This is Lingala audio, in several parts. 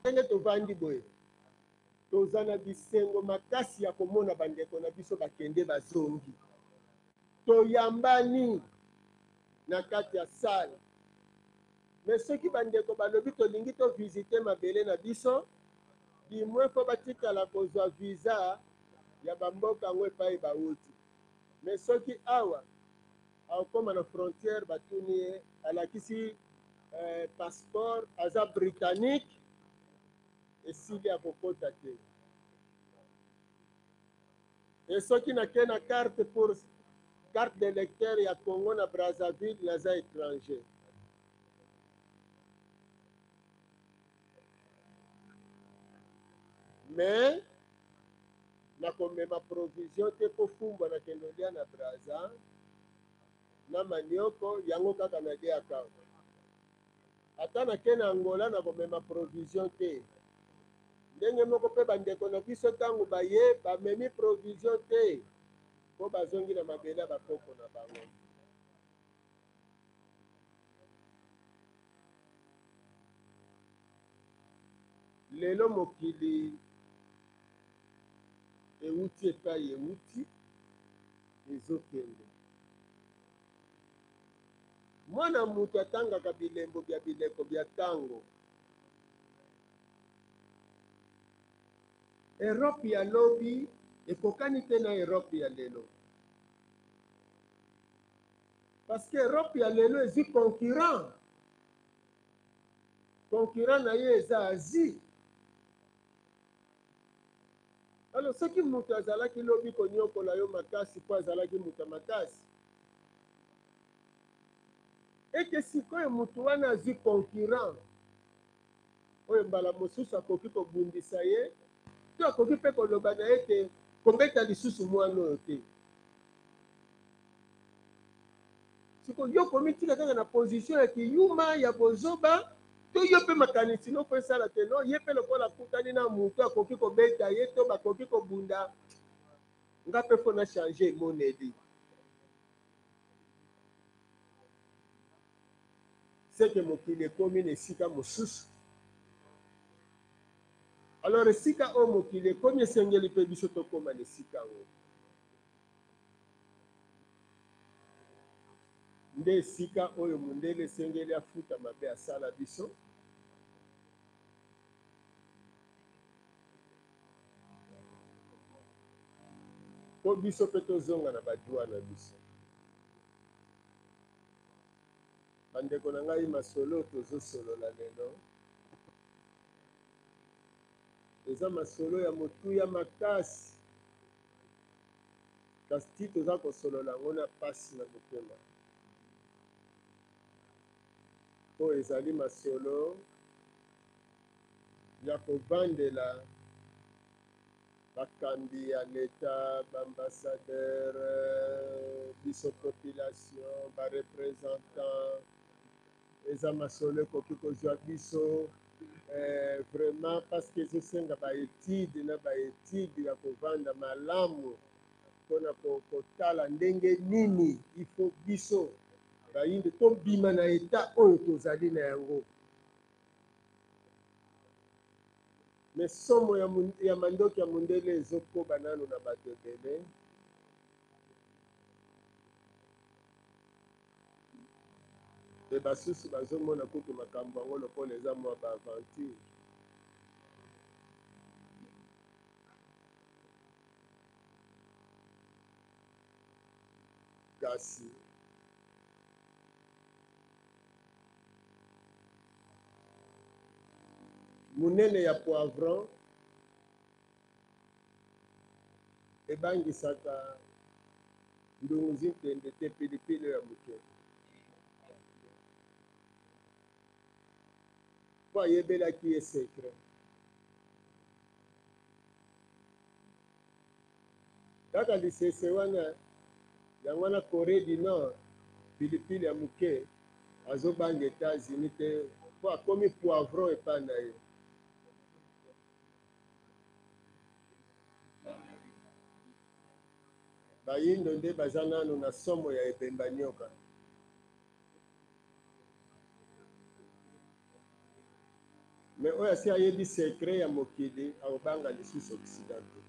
ndenge tovandi boye toza na bisengo makasi ya komona bandeko na biso bakende bazongi toyambani na kati ya sale me soki bandeko balobi tolingi tovisite mabele na biso dimwe fo batikala kozwa visa ya bamboka yango epai bauti me soki awa akoma na frontière batuni ye alakisi passeport aza britannique esili akokota te e soki nake na carte pour carte d'électeur ya Congo na Brazzaville naza étranger mais nakomema provision te po fumbwa na kendo lia na Brazza na manioko yango kaka na de account ata nake na Angola nakomema provision te ndenge moko mpe bandeko na biso ntango baye bamemi provision te po bazongi na mabele ya bakoko na bango lelo mokili euti epai euti ezokende mwana mutu atangaka bilembo bya bileko bya ntango Europe ya lobi ekokani te na Europe ya lelo parce que Europe ya lelo ezi concurrent na ye eza Asie alors soki mutu azalaki lobi konyokola yo makasi po azalaki mutu makasi eke sikoyo mutu wana azwi concurrent oyo mbala mosusu akoki kobundisa ye to akoki mpe koloba na ye te kobeta lisusu mwana oyo te sikoyo yo komitika kaka na position ya kiyuma ya bozoba to yo mpe makanisi no po esala te no ye mpe lokola akutani na mutu akoki kobeta ye to bakoki kobunda nga mpe fo na change emoneli seke mokili ekomi na esika mosusu alors esika oyo mokili ekomi esengeli mpe biso tokóma na esika oyo nde esika oyo mundele esengeli afuta mabe asala biso po biso mpe tozonga na badroit na biso bandeko na ngai masolo tozosolola lelo eza masolo ya motuya makasi kasi ti toza kosolola yango na pasi na motema po ezali masolo ya kovandela bakambi ya leta baambassadeur biso population barepresentant eza masolo ekoki kozwa biso vraiment parce que ezosenga baétude na baétude ya kovanda malamu mpona kotala ndenge nini ifo biso bayinde tobima na eta oyo tozali na yango me somo ya mandoki ya mondele ezokoba nano na bato ebele e basusu bazomona kutu makambo yango lokola eza mwa baaventure kasi munene ya poivron ebangisaka ndungu zinkende te pilipili ya moke po ayebelaki ye secret kaka lisese wana yango wana Corée du Nord pilipili ya moke azobanga États-Unis te po akomi poivron epai na ye bayindo nde baza nano na somo ya ebemba nyoka mais oyo asi ayebi secret ya mokili akobanga lisusu occidentaux.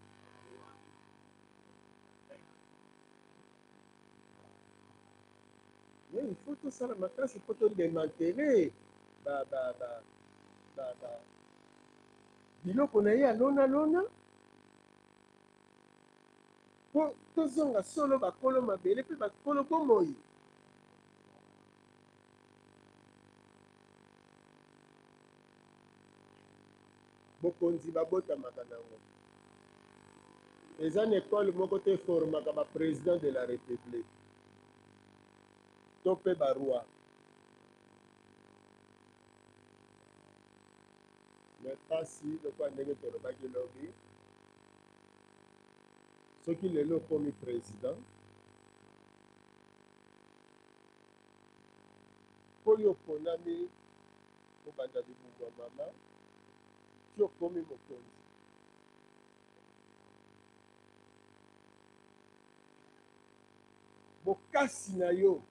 Mais il faut tosala makasi mpo todemantele biloko na ye alona mpo tozonga solo bakolo mabele mpe bakolo bomoi. Bokonzi babotamaka nango eza na ekole moko te formaka baprésident de la république to mpe baroi. mais pasi lokola ndenge tolobaki lobi soki lelo okomi président mpo yo oponami kobanda libumu ya mama ti okomi mokonzi bokasi na yo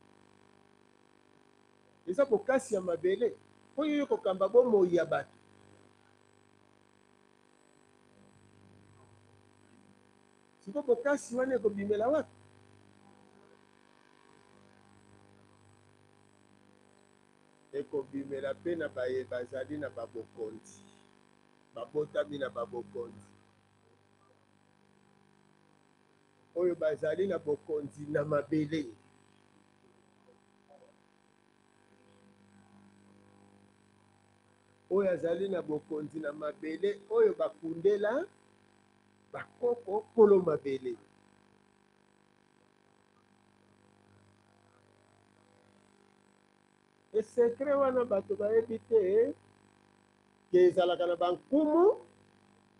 eza bokasi ya mabele mpo yo kokamba bomoi ya bato. siko bokasi wana ekobimela wapi? ekobimela mpe na baye bazali na babokonzi babotami na babokonzi oyo bazali na bokonzi na mabele. oyo azali na bokonzi na mabele oyo bakundela bakoko kolo mabele. esekre wana bato bayebi te ke ezalaka na bankumu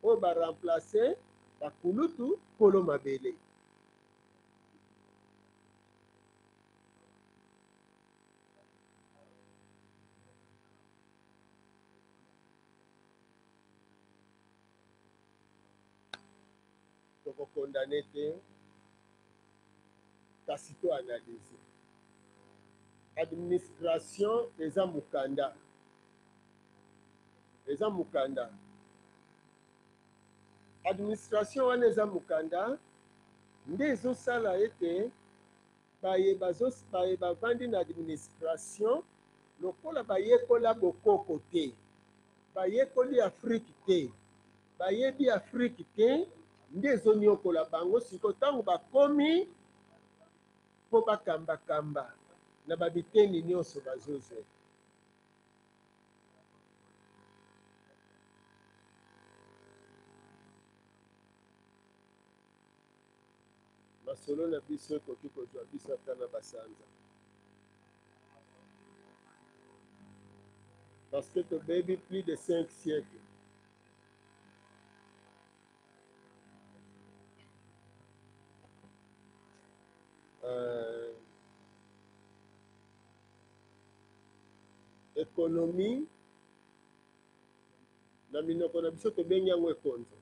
oyo baremplace bakulutu kolo mabele. tokokondane te kasi to analyse. administration eza mukanda administration wana eza mukanda nde ezosala ete baye bavandi na administration lokola bayekola bokoko te bayekoli afrique te bayebi afrique te nde ezoniokola bango siko ntango bakomi mpo bakambakamba na babiteni nyonso bazozwa. masolo na biso ekoki kozwa biso ata na basanza parce que tobebi plus de 5 siècles. Économie na minoko na biso tobengi yango ekonzo.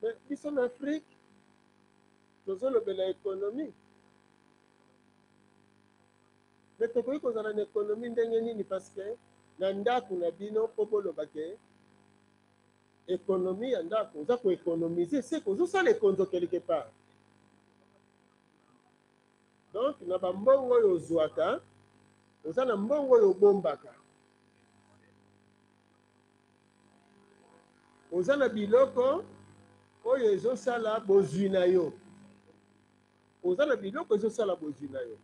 mais biso na afrique tozolobela économie mais tokoki kozala na économie ndenge nini parce que na ndako na bino mpo boloba ke économie ya ndako oza koéconomize se kozosala ekonzo quelque part. donc na bambongo oyo ozwaka oza na mbongo oyo obombaka oza na biloko oyo ezosala bozwi na yo oza na biloko ezosala bozwi na yo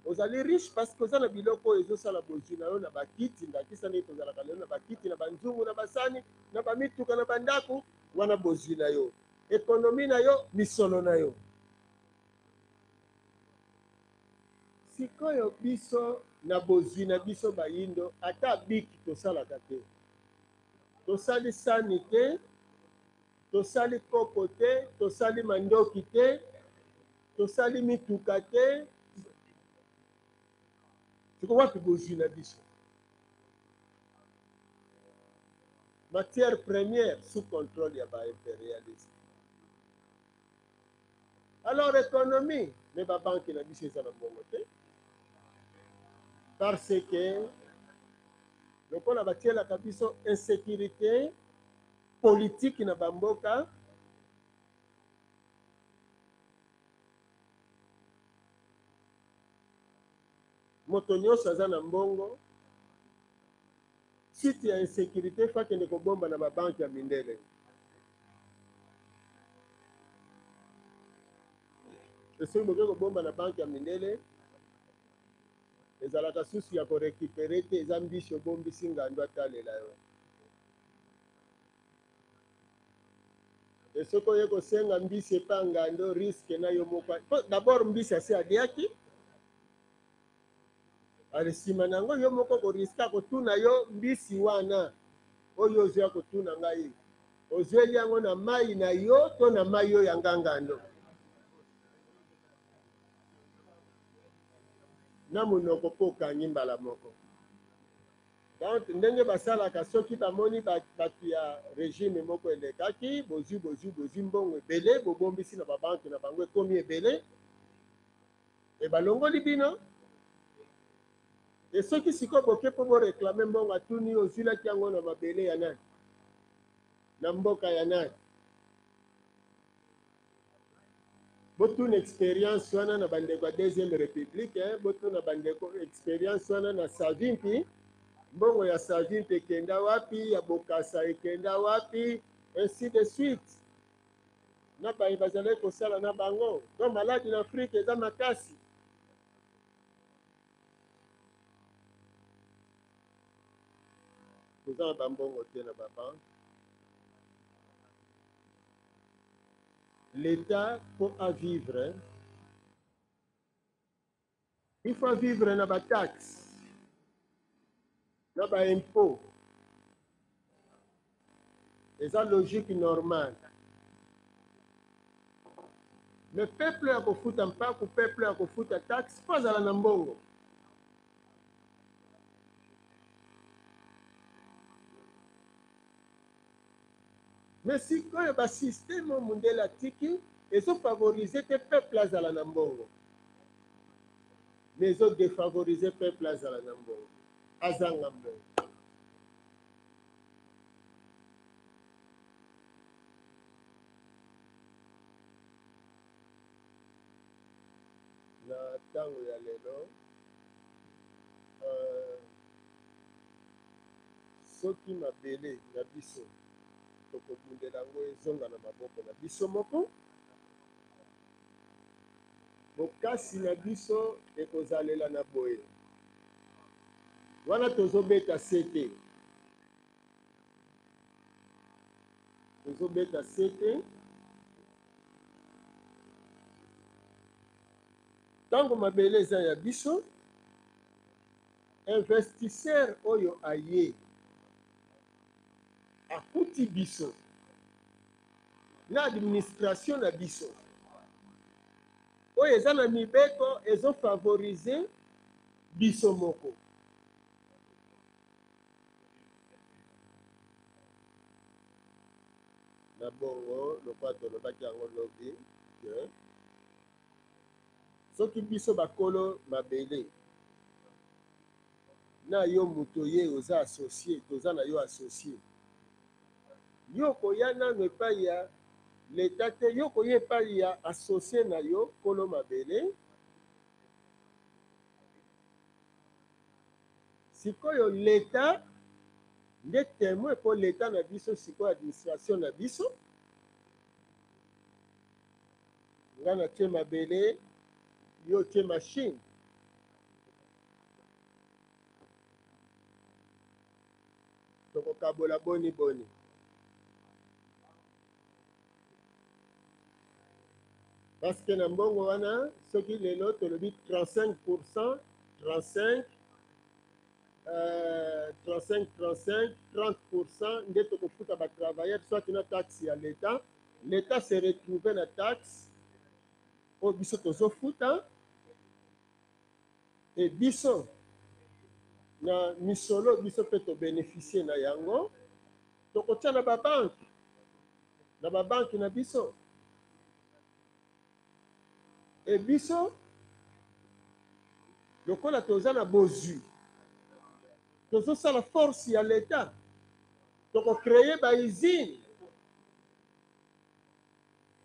ozali riche parce que oza na biloko oyo ezosala bozwi na yo na bakiti ndakisa ndenge tozalaka lelo na bakiti na banzungu na basani na bamituka na bandako wana bozwi na yo ekonomi na yo misolo na yo. sikoyo biso na bozwi na biso bayindo ata biki tosalaka te tosali sani te tosali kopo te tosali mandoki te tosali mituka te siko wapi bozwi na biso. matière première sous contrôle ya baimpérialisme. alors économie me babanke na biso eza na mbongo te Parce que lokola batielaka biso insécurité politique na bamboka, moto nyonso aza na mbongo, site ya insécurité fakende kobomba na babanke ya mindele. Soki boke kobomba na banke ya mindele, ezalaka susu ya korekipere te, eza mbisi obombisi ngando atalela yo. Soki oye kosenga mbisi epa ngando, riske na yo moko. D'abord mbisi asi aliaki, ale nsima na yango yo moko koriska kotuna yo mbisi wana oyo ozwa kotuna ngai, ozweli yango na mai na yo to na mai oyo yanga ngando. Na monoko mpo okangi mbala moko. Donc ndenge basalaka soki bamoni bato ya régime moko elekaki, bozwi mbongo ebele, bobombisi na babanke na bango ekomi ebele, e balongoli bino. E soki sikoyo boke mpo boreklame mbongo atuni ozwilaki yango na mabele ya nani, na mboka ya nani. Botuna expérience wana na bandeko ya deuxième république, botuna bandeko expérience wana na Savimpi, mbongo ya Savimpi ekenda wapi, ya Bokassa ekenda wapi, ainsi de suite. Na baye bazalaki kosala na bango. Donc maladi na Afrique eza makasi. Toza na bambongo te na babanke. L'État pour à vivre, il faut vivre na ba taxe, na ba impôt. Eza logique normale. Le peuple a kofuta mpako, peuple a kofuta taxe, pas à la mbongo. Mais si quand il y a un système mondial atiki, ils ont favorisé que peuple à la mbongo. Mais ils ont défavorisé peuple à la mbongo. Azanga mbongo. Na tango ya lelo, soki mabele na biso tokobundela yango ezonga na maboko na biso moko, bokasi na biso ekozalela na boye. Wana tozobeta sete, tozobeta sete. Tango mabele eza ya biso, investisseur oyo aye akuti biso na administration na biso oyo eza na mibeko ezofavorize biso moko. Na bongo lokwa tolobaki yango lobi ke soki biso bakolo mabele na yo moto ye oza associé, toza na yo associé, yo koya nano epai ya l'État te, yo koya epai ya associé na yo kolo mabele. Sikoyo l'État nde témoin po l'État na biso, sikoyo administration na biso. Nga na tie mabele, yo tie machine. Tokokabola boni boni. Parce que na mbongo wana soki lelo tolobi 35%, 35, 30% nde tokofuta ba travailleurs soit na taxe ya l'État. L'État se retrouve na taxe o biso tozofuta, et biso na misolo biso pe to bénéficier na yango, tokotia na babanke, na biso. Et biso lokola toza na bozwi tozosala force ya l'État tokocreye bausine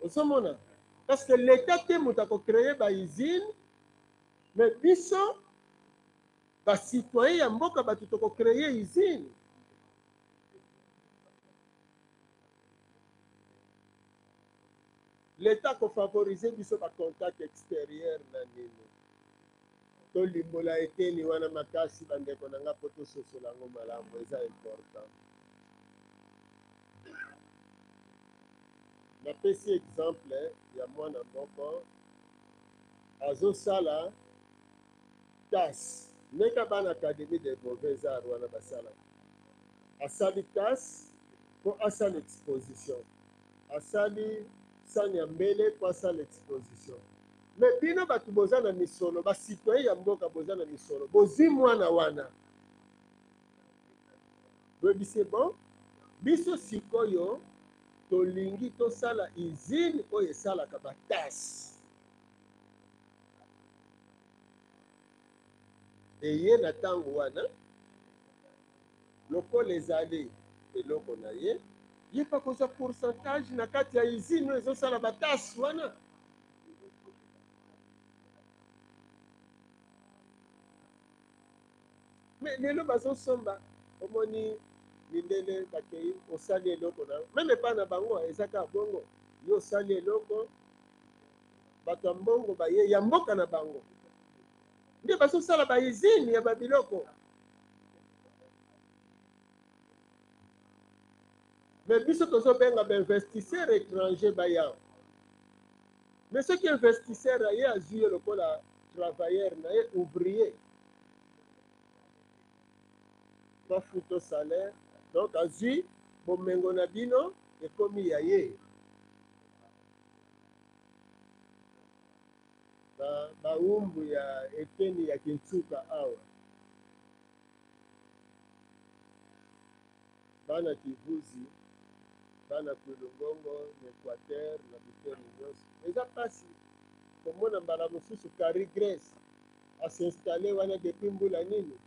ozomona parce que l'État te moto akocreye bausine mais biso bacitoyen ya mboka bato tokocreye usine l'État kofavorize biso bacontact extérieur na nini tolimbola eteni wana makasi bandeko na nga mpo tososola yango malamu eza important. Napesi exemple ya mwana moko azosala tase ndenge bana académie de mauvais arts wana basalaka asali tase mpo asala exposition asali sani ya mbele mpo asala exposition me bino bato boza na misolo basitoyen ya mboka boza na misolo bozwi mwana wana boyebisi bon biso sikoyo tolingi tosala usine oyo esalaka batase eye na ntango wana lokola ezali eloko na ye ye mpa kozwa pourcentage na kati ya usine oyo ezosala batase wana me lelo bazosomba omoni mindele bakei osali eloko na meme epa na bango eza kaka bongo yo osali eloko bato ya mbongo baye ya mboka na bango nde bazosala bausine ya babiloko me biso tozobenga bainvestisseur étranger baya mais soki investisseur aye azwi ye lokola travailleur na ye ouvrier bafuto salaire donc azwi bomengo na bino ekomi ya ye baumbu ya eteni ya Kintsuka awa bana Kivuzi bana Kulungongo na Équateur na biteri nyonso eza mpasi komona mbala mosusu Carrie Grace asinstale wana depuis mbula nini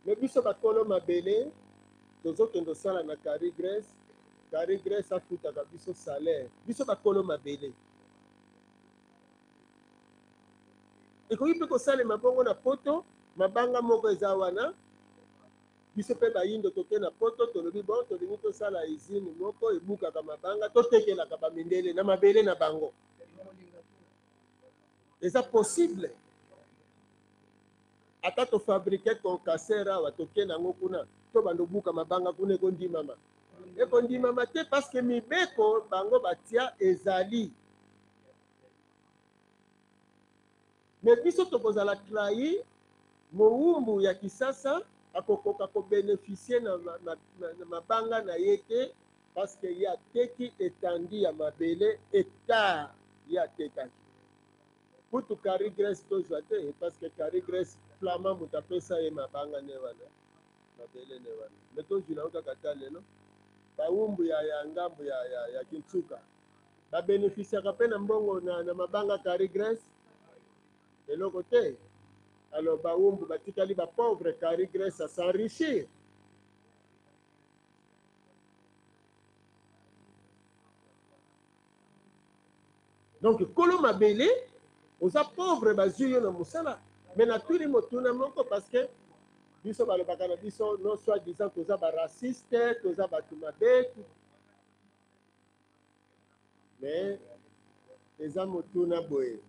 me biso bakolo mabele tozokende osala na Carrie Grace afutaka biso salaire biso bakolo mabele ekoki mpe kosalema bongo na poto mabanga moko eza wana biso mpe bayindo toke na poto tolobi bon tolingi tosala usine moko ebukaka mabanga totekelaka bamindele na mabele na bango eza possible ata tofabrike concaser awa toke nango kuna to bandobuka mabanga kuna ekondimama te parce que mibeko bango batia ezali me biso tokozala trahi mowumbu ya kisasa akokoka kobénéficie na mabanga na ye te parce que ye ateki etandi ya mabele hectare ye atekaki kutu Carrie Grace tozwa te parce que Carrie Grace flama moto apesa ye mabanga ne wana mabele ne wana me tozwi nango kaka ta lelo bawumbu ya ngambo ya Kintsuka babénéficiaka mpe na mbongo na mabanga Carrie Grace eloko te alors bawumbu batikali bapauvre Carrie Grace à s'enrichir donc kolo mabele oza pauvre bazwi yo na mosala me natuli motuna moko parce que biso balobaka na biso non soit disant toza baraciste toza bato mabe mais eza motuna boye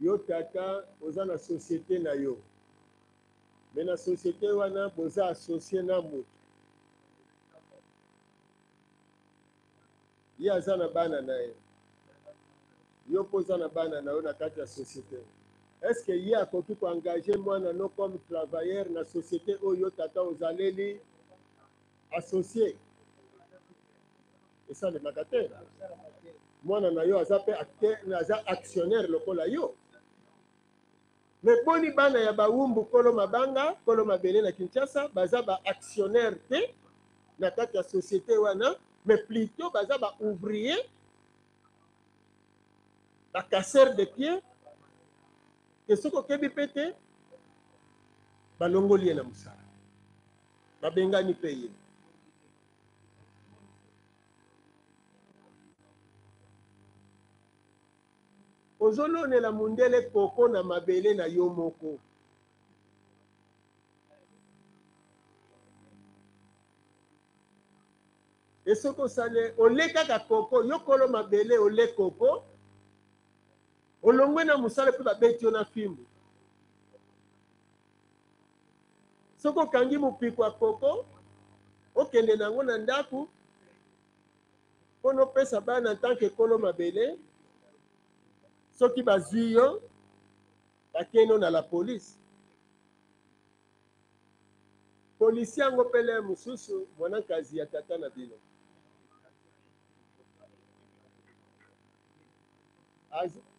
yo tata oza na société na yo me na société wana boza associe na moto ye aza na bana na ye yo mpo oza na bana na yo na kati ya société est-ce que ye akoki koengage mwana no comme travailleur na société oyo tata ozaleli associé esalemaka te mwana na yo aza mpe aza actionnaire lokola yo me boni bana ya bawumbu kolo mabanga kolo mabele na Kinshasa baza baactionnaire te na kati ya société wana mais plutôt baza baouvrier ba casseur de pied ke soko kebi pete balongoli ye na mosala babengani mpe ye ozolonela mundele koko na mabele na yo moko esoko osale ole kaka koko yo kolo mabele ole koko olongwe na mosala mpe babeti yo na fimbu soki okangi mopiko ya koko okende nango na ndako mpona opesa bana ntanke ekolo mabele soki bazwi yo bakeno na la polise polisi yango pele mosusu mwanakazi ya tata na bino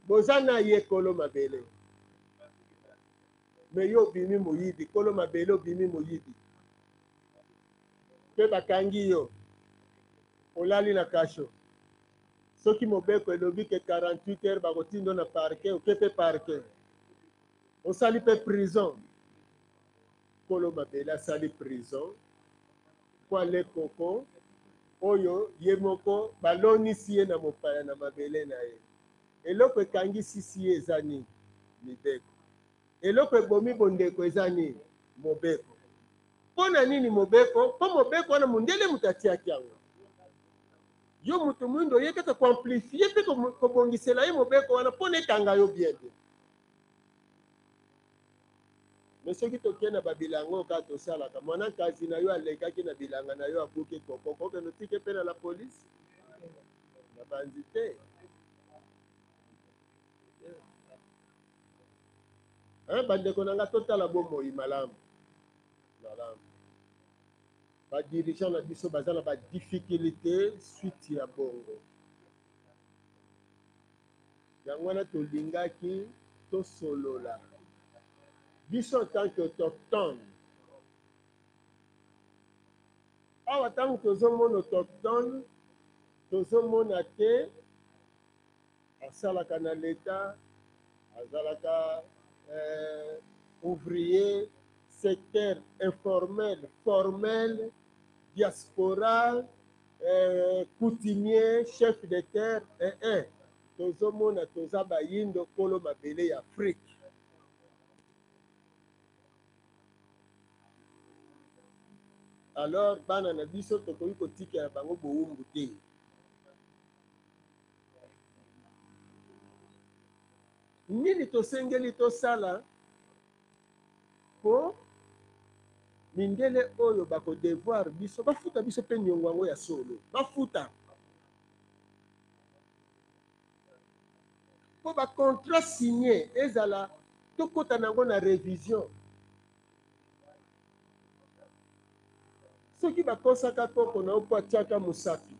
boza na ye kolo mabele me yo obimi moyibi kolo mabele obimi moyibi mpe bakangi yo olali na kasho soki mobeko elobi ke 48 heures bakotindo na parke oke mpe parke osali mpe prison kolo mabele asali prison po ale koko oyo ye moko balonisi ye na mopaya na mabele na ye eloko ekangisisi ye eza nini mibeko eloko ebomi bondeko eza nini mobeko mpo na nini mobeko mpo mobeko wana mondele moto atiaki yango yo moto mwindo oye kaka koamplifie mpe kobongisela ye mobeko wana mpo na ekanga yo bien te me soki tokie na babilanga oyo kaka tosalaka mwanakazi na yo alekaki na bilanga na yo abuki koko kokende otike mpe na la polise na banzi te bandeko na nga totala bomoi malamu malamu badirigant na biso baza na badifficulté suite ya bongo yango wana tolingaki tosolola biso en tant que autochtone awa ntango tozomona autochtone tozomona te asalaka na leta azalaka ouvrier secteur informel formel diaspora coutumier chef de terre tozomona toza bayindo kolo mabele ya afrique alors bana na biso tokoki kotikela bango bowumbu te nini tosengeli tosala po mindele oyo bakodevoir biso bafuta biso mpe niongo yango ya solo bafuta mpo bacontrat signé ezala tokota nango na révision soki bakosaka koko na yo mpo atiaka mosapi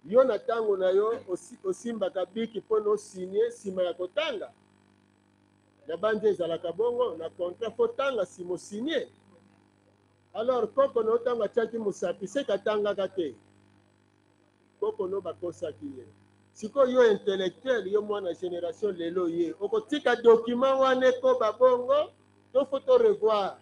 yo na ntango na yo osimbaka biki mpo na osigné nsima ya kotanga na bandi ezalaka bongo na contrat fo tanga nsima osigné alors koko na yo ntango atiaki mosapi seka atangaka te koko na yo bakosaki ye sikoyo yo intellectuel yo mwana génération lelo ye okotika document wana ekoba bongo to fo to revoir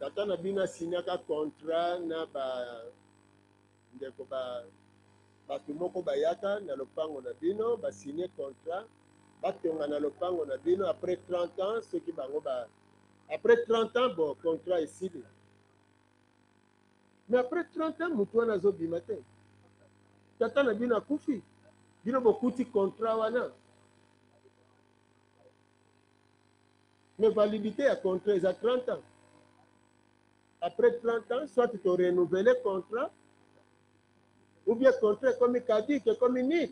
tata na bino asinyaka contrat na ndeko bato moko bayaka na lopango na bino basinye contrat batonga na lopango na bino après 30 ans soki bango après 30 ans bon contrat esili mais après 30 ans motu wana azobima te tata na bino akufi bino bokuti contrat wana mais validité ya contrat eza 30 ans après 30 ans soit tu renouveler contrat ou bien contrat comme caduc comme nil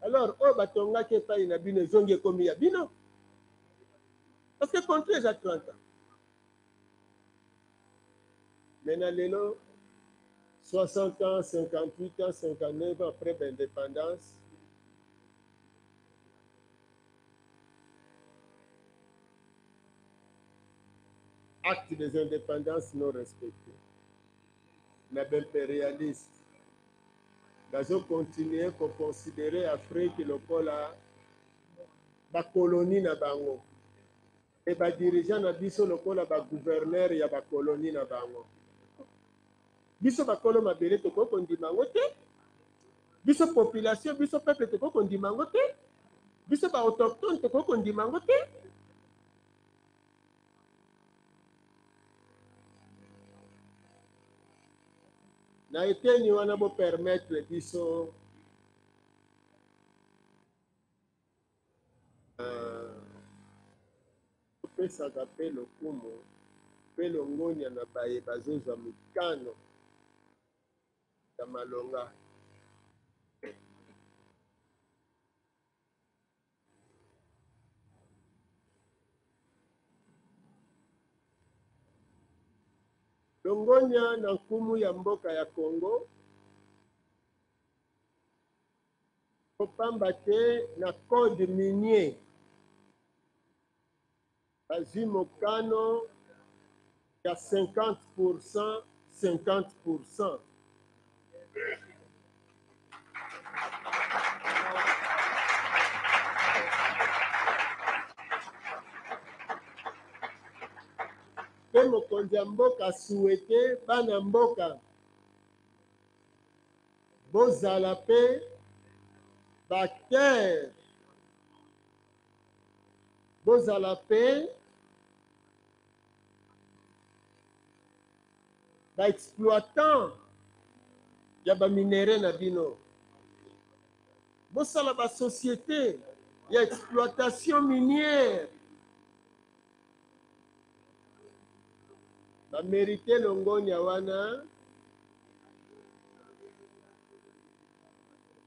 alors oyo batongaki epai na bino ezongi ekomi ya bino parce que contrat eza 30 ans maintenant lelo 60 ans, 58 ans, 59 ans après l'indépendance. Acte des indépendances non respectés. L'impérialiste. Nous continuer à considérer l'Afrique lokola ba colonie na bango. Et ba dirigeant na biso lokola ba gouverneur ya ba colonie na bango. Biso ba kolo mabele to ko kondima ngo te. Biso population, biso peuple to ko kondima ngo te. Biso ba autochtone to ko kondima ngo te. Na eteni wana bo permettre biso pesaka mpe lokumu mpe longonia na baye bazozwa mikano ya malonga. Longonia na nkumu ya mboka ya Congo kopamba te na code minier bazwi mokano ya 50%, 50%. Mpe mokonzi ya mboka souhaite bana mboka bozala mpe bacteur, bozala mpe baexploitant ya baminere na bino, bosala basociété ya exploitation minière, bamerite longonia wana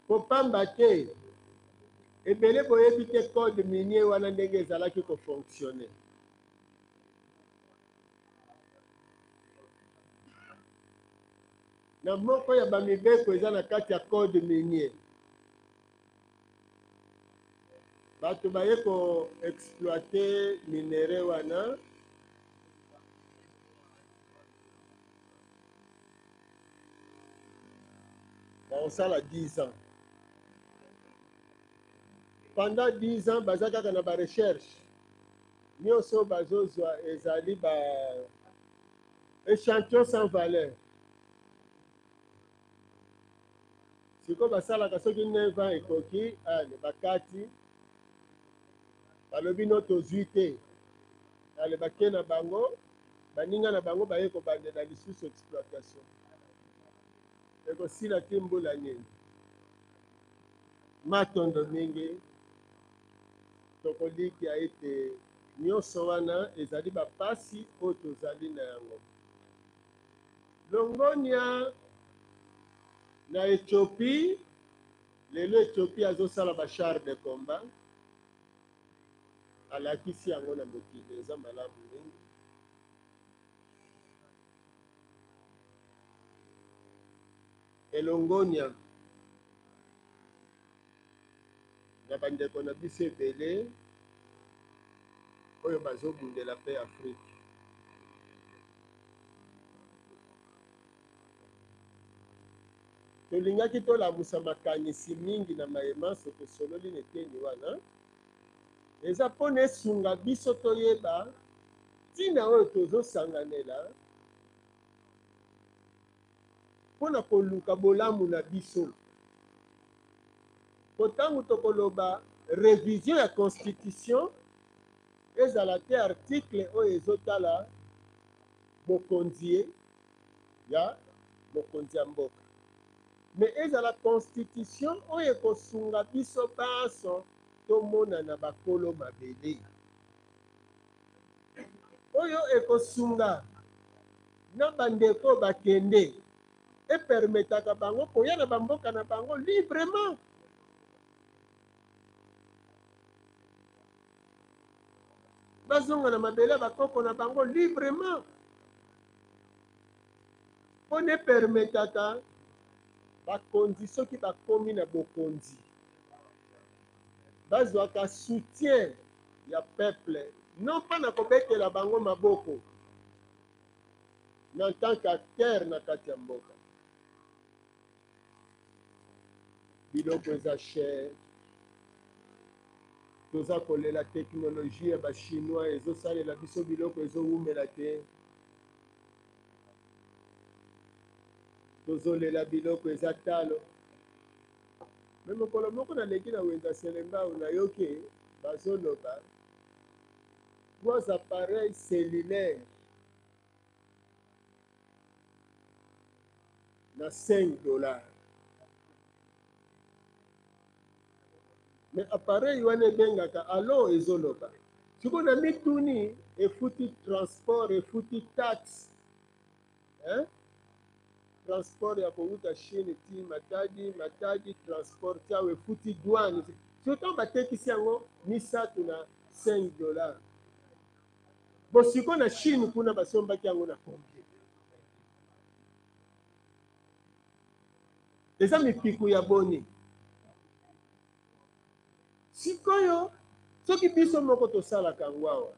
kopamba te ebele boyebi te code minier wana ndenge ezalaki kofonctionne. Na moko ya bamibeko eza na kati ya code minier, bato baye koexploite minere wana baosala 10 ans. Pendant 10 ans baza kaka na barecherche nyonso bazozwa ezali ba échantillon sans valeur. Siko basalaka soki 9 ans ekoki ale bakati balobi no tozwi te ale bake na bango baninga na bango baye kobandela lisusu exploitation ekosila ti mbula nini matondo mingi tokolikia ete nyonso wana ezali bapasi oyo tozali na yango. Longonia na Ethiopie, lelo Ethiopie azosala bachar de combat, alakisi yango na mokili eza malamu mingi. Elongonia na bandeko na biso ebele oyo bazobundela mpe Afrique. Tolingaki tolamusa makanisi mingi na mayema soki sololi na eteni wana eza mpona esunga biso toyeba ntina oyo tozosanganela mpona koluka bolamu na biso. Potangu tokoloba révision ya constitution ezala te article oyo ezotala bokonzi ya mokonzi ya mboka, mais ezala constitution oyo ekosunga biso banso tomonana bakolo mabele, oyo ekosunga na bandeko bakende epermetaka bango koya na bamboka na bango librement. Bazonga na mabele bakoko na bango librement. On ne permetaka bakonzi soki bakomi na bokonzi bazwaka soutien ya peuple non pas na kobetela bango maboko en tant qu'acteur na kati ya mboka. Biloko eza cher, toza kolela teknologie ya bachinois ezosalela biso biloko ezowumela te, tozolela biloko eza talo. Me mokolo moko naleki na wenza selembao nayoki bazoloba 3 appareils cellulaires na $5. Mais appareil wana ebengaka alo ezoloba siko na mituni efuti transport efuti taxe transport ya kowuta Chine ti matadi transport tiawe efuti douane surtout batekisi yango misatu na $5. Bosiko na Chine kuna basombaki yango na combien? Eza mipiku ya boni. Sikoyo soki biso moko tosalaka yango awa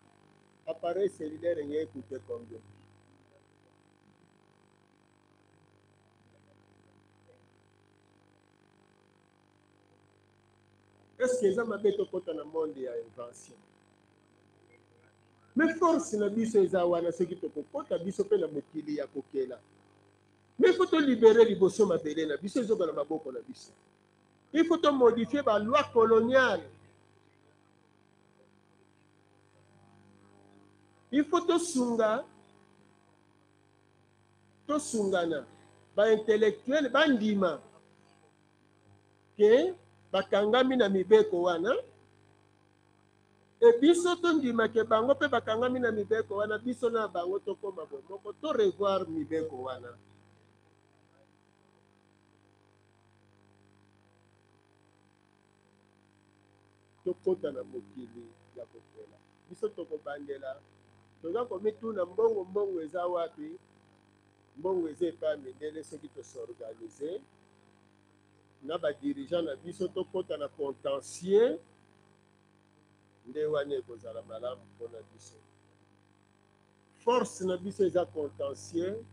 appareil cellulaire ngeye ekute combien? Est-ce que eza mabe tokota na monde ya invention? Mais force na biso eza wana soki tokokota biso mpe na mokili ya kokela. Mais il faut libérer liboso mabele na biso ezoka na maboko na biso. Il faut modifier la loi coloniale. Il faut tosungana ba intellectuel bandima ke bakangami na mibeko wana e biso tondima ke bango pe bakangami na mibeko wana biso na bango tokoma bomoko to revoir mibeko wana. Tokota na mokili ya kokela biso tokobandela toza komituna mbongo eza wapi? Mbongo eza epa mindele soki tosorganize na badirigeant na biso tokota na contentieux nde wana ekozala malamu mpona biso. Force na biso eza contentieux,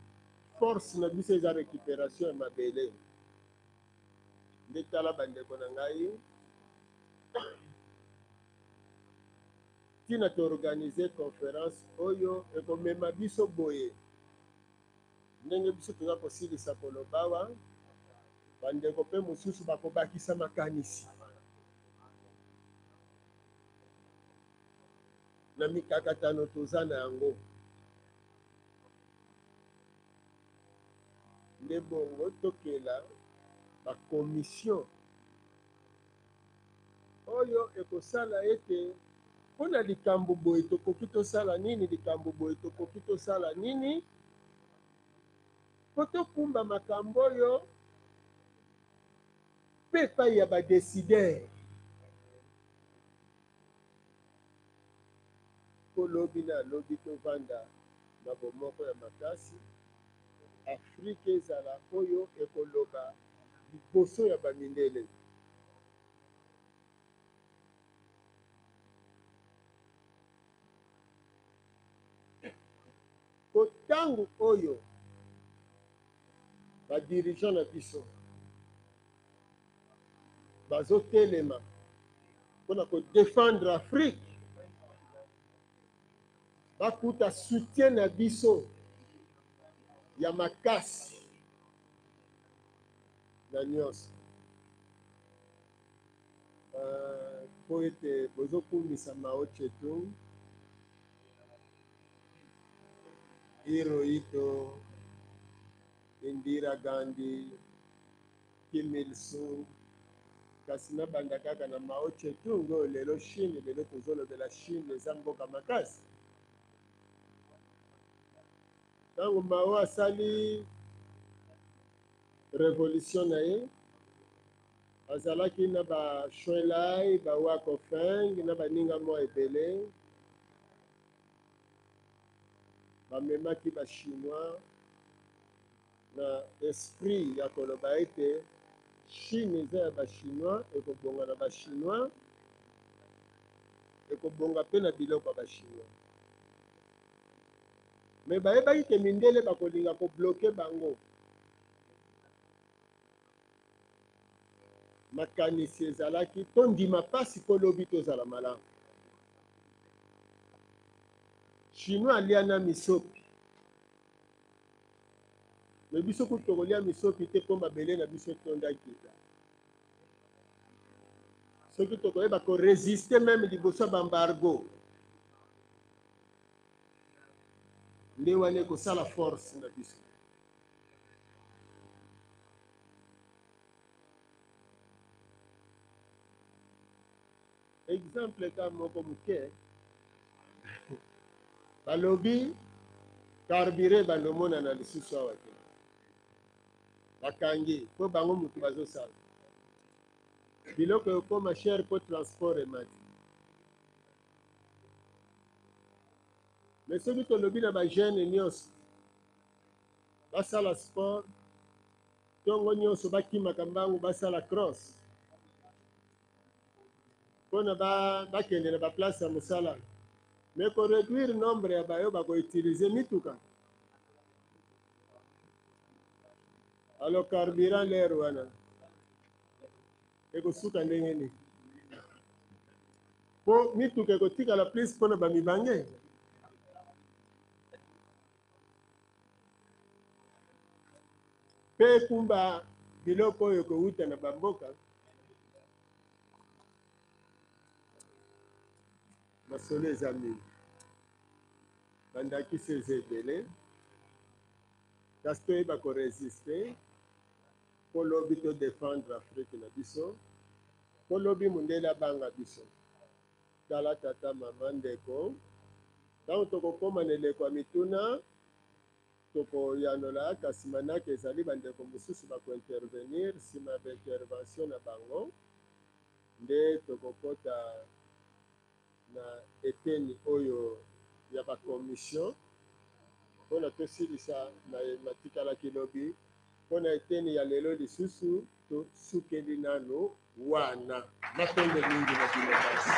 force na biso eza récupération ya mabele. Nde tala bandeko na ngai tina toorganize conférence oyo ekomema biso boye ndenge biso toza kosilisa kolobawa bandeko mpe mosusu bakobakisa makanisi na mikakatano toza na yango. Nde bongo tokela bakomission oyo ekosala ete mpona likambo boye tokoki tosala nini, likambo boye tokoki tosala nini po tokumba makambo oyo mpe epai ya badécideur. Kolobi na lobi tovanda na bomoko ya makasi Afrique ezala oyo ekoloba liboso ya bamindele. Kotango oyo badirigeant na biso bazotelema mpona kodefendre Afrique bakuta soutien na biso ya makasi na nyonso po ete bozokumisa Mao Tse-tung, Hirohito, Indira Gandhi, Kim Il-sung, kasi nabanda kaka na Mao Tse-tung oyo lelo Chine, lelo tozolobela Chine eza mboka makasi. Ntango Mao asali révolution na ye azalaki na ba Shwenlai, ba Wakofeng na baninga mwa ebele bamemaki bachinois na esprit ya koloba ete Chine eza ya bachinois, ekobonga na bachinois, ekobonga mpe na biloko ya bachinois. Me bayebaki ke mindele bakolinga kobloke bango. Makanisi ezalaki tondima mpasi mpo lobi tozala malamu. Chinois alia na misopi. Me biso kutu tokolia misopi te mpo mabele na biso etondaki. Soki tokoyeba koresiste meme liboso ya bambargo, nde wana ekosala force na biso. Exemple ka moko moke, balobi carburant bandomona na lisusu awa te. Bakangi mpo bango mutu bazosala. Biloko ekoma cher mpo transport emati. Mais soki tolobi na bajeune nyonso basala sport, ntongo nyonso bakimaka mbangu basala cross mpona bakende na baplace ya mosala. Mais koréduire nombre ya bayo bakoutilize mituka. Alors carburant lere wana ekosuka ndenge nini? Po mituka ekotikala plus mpona bamibange. Mpe kumba biloko oyo ekowuta na bamboka. Masolo eza mingi. Bandakisi eza ebele. Kasi toyeba koresiste. Po lobi to défendre Afrique na biso. Po lobi mundele abanga biso. Tala tata mama ndeko. Ntango tokokoma na eleko ya mituna, tokoyanola kasi manake ezali bandeko mosusu bakointervenir nsima ya intervention na bango. Nde tokokota na eteni oyo ya bakomission mpona tosilisa na matikalaki lobi mpona eteni ya lelo lisusu tosukeli nano wana matonde mingi na bino basi.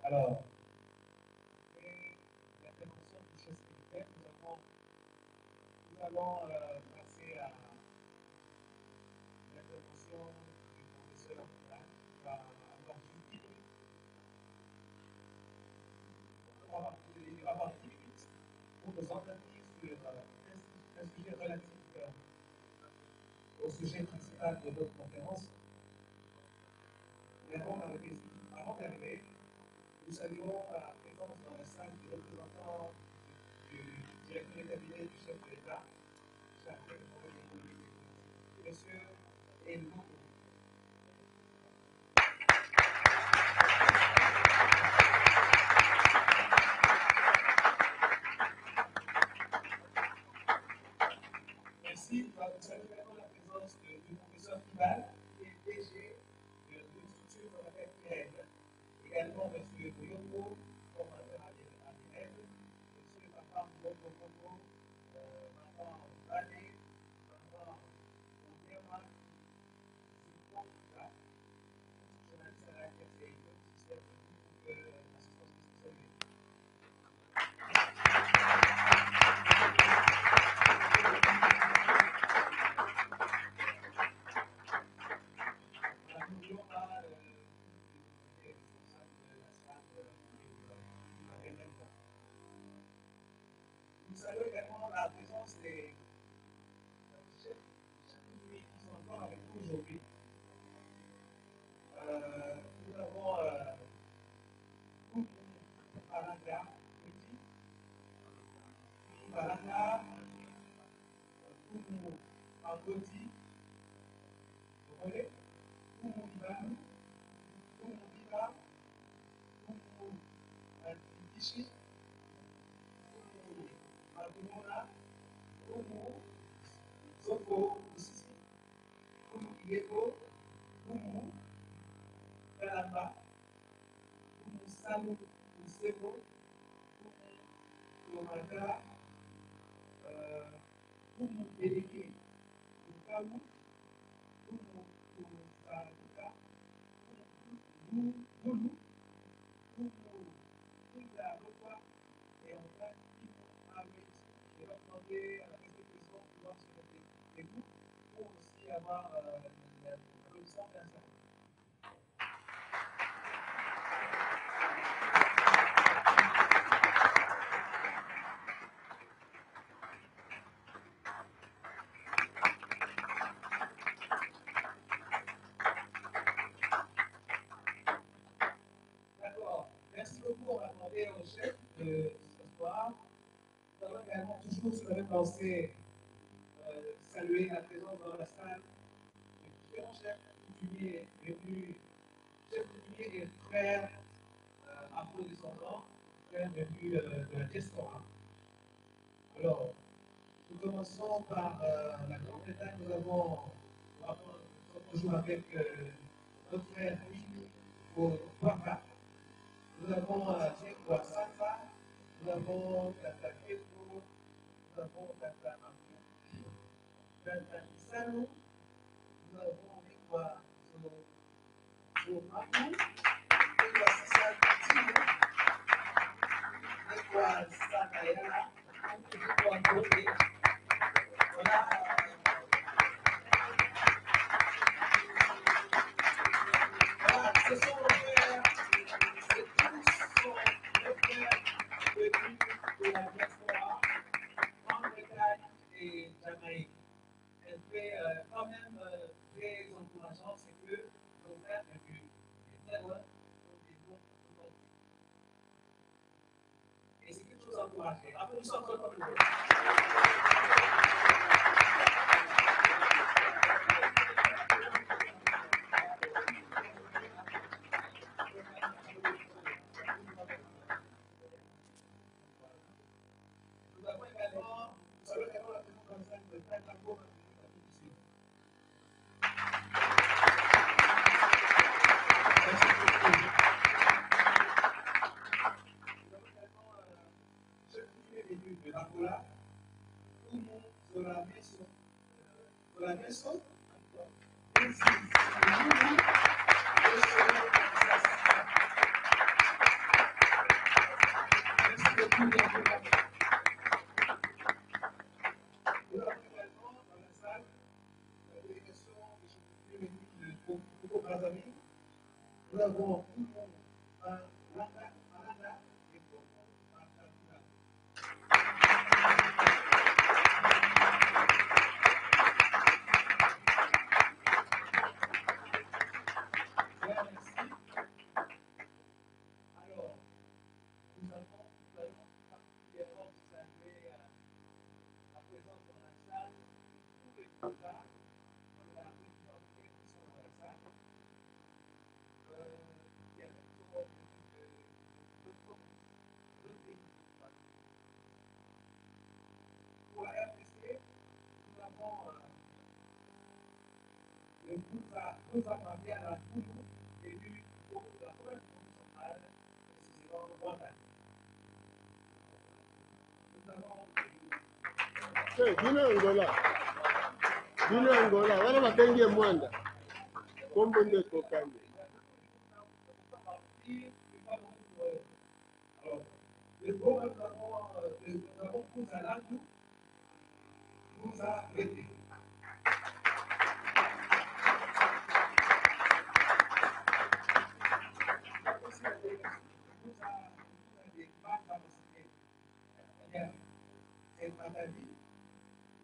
Alors, l'intervention du chef militaire, nous allons passer à l'intervention du professeur Moulin, qui va avoir 10 minutes. Il va avoir 10 minutes pour nous entretenir sur un sujet relatif au sujet principal de notre conférence. Mais avant d'arriver, nous saluons la présence dans la salle du représentant du directeur de cabinet du chef de l'État, Monsieur Elmo. Merci, nous saluons également la présence du professeur Kibal, qui est DG d'une structure qu'on appelle CRED. Également, M. Boyoko, formateur à l'INED, M. Papa Mboko, Maman Valé, Maman Oudema, Zipouka, journaliste à la RTI, système de assistance spécialisée. Nous saluons également la présence des chefs qui sont encore avec nous aujourd'hui. Nous avons Balanga, Petit, Balanga, Koumou Angoti, vous voyez, Koumou Iba, Soko, ici, Kumu Igeko, Kumu, Kalamba, Kumu Samu, Useko, Kumu Yomaka, Kumu Beleke, Kumu, Kumu Saruka, Kumu Gulu, Kumu Kunda Lokwa, et enfin Kumu Ahmed. Je vais demander à la président de pouvoir se mettre des groupes pour aussi avoir la connaissance d'un certain. D'accord. Merci beaucoup. On va demander au chef de ce soir. Nous allons également toujours sur la même lancée saluer la présence dans la salle de différents chefs coutumiers venus, chefs coutumiers et frères afro-descendants, frères venus de la diaspora. Alors, nous commençons par la Grande-Bretagne. Nous sommes toujours avec notre frère Mimi au Papa. Nous avons Diego Samba, nous avons Tata Kepo, nous avons Tata Ampou, Tata Isano, nous avons Mikwa Zomaku, Mikwa Sisa Tino, Mikwa Sakayala, Mikwa Gobe. Voilà. Voilà, ce sont nos frères, ces tous sont nos frères venus de la diaspora, Grande-Bretagne et Jamaïque. Elle fait quand même très encourageant, c'est que nos frères venus de très loin ont des noms authentiques. Et c'est quelque chose à encourager. Après, nous sommes comme le monde. Nous avons également, nous avons également la présentation de Tata Goma. De l'Angola, Kumu Zolameso, Zolameso, merci beaucoup. Nous avons également dans la salle la délégation de chefs de Congo Brazzaville. Nous avons Kumu Malanda et Kumu Malanda. Alors, nous allons particulièrement saluer la présence dans la salle de tous les contacts de la présidence qui sont dans la salle. Il y a même souvent deux pays. Pour la RPC, nous avons le groupe à parler à la Toulou, élu au de la première province centrale, précisément le Rwanda. Nous avons. Dino Angola, wana bakengi mwanda. Kombo nde kokande. Le groupe, nous avons Kouza Landou, Kouza Bété.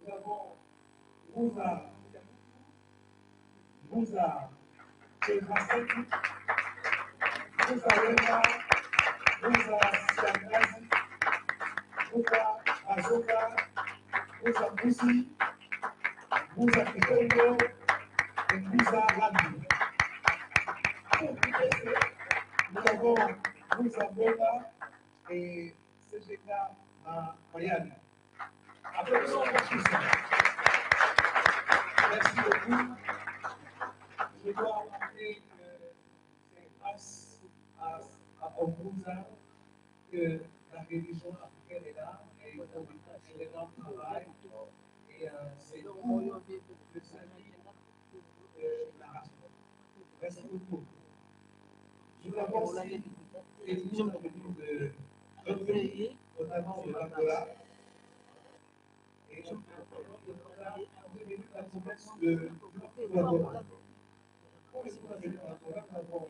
Nous avons Bouza Chekaseki, Bouza Wema, Bouza Siangazi, Bouza Azoka, Bouza Bouzi, Bouza Kikongo et Bouza Landou. Nous avons Bouza Bola et CGK Mayani. Applaudissons pour tous. vous, je dois rappeler que c'est grâce à Ombouza que la religion africaine est là et on fait un énorme travail. Et c'est pour le salut de la race. Merci beaucoup. Nous avons aussi des gens venus de d'autres pays, notamment de l'Angola. Et on est venu dans la promesse de l'Angola. Pour les gens venus de l'Angola, nous avons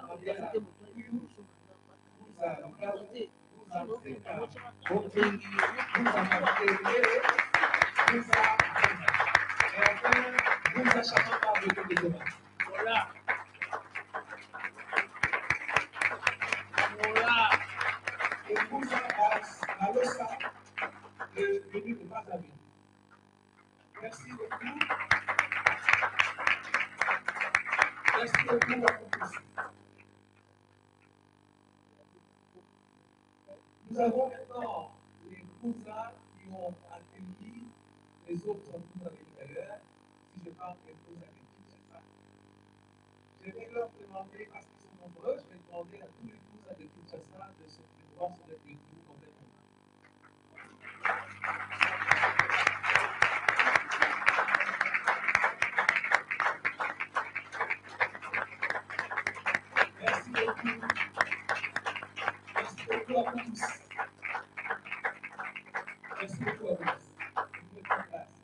Mandela, nous avons Kaouté, nous avons Afrika, nous avons Kéré, nous avons et enfin, nous n'achètons pas de demain. Voilà. Voilà. Et pour ça, à l'OSA, venu de Mazamé. Merci beaucoup. Merci beaucoup à tous. Nous avons maintenant les Kouza qui ont accueilli les autres Kouza de l'intérieur. Si je parle des Kouza de Kinshasa, je vais leur demander, parce qu'ils sont nombreux, je vais demander à tous les Kouza de Kinshasa de se pouvoir se mettre debout complètement. Merci beaucoup. Merci beaucoup à tous. Merci beaucoup à tous. Vous êtes en place.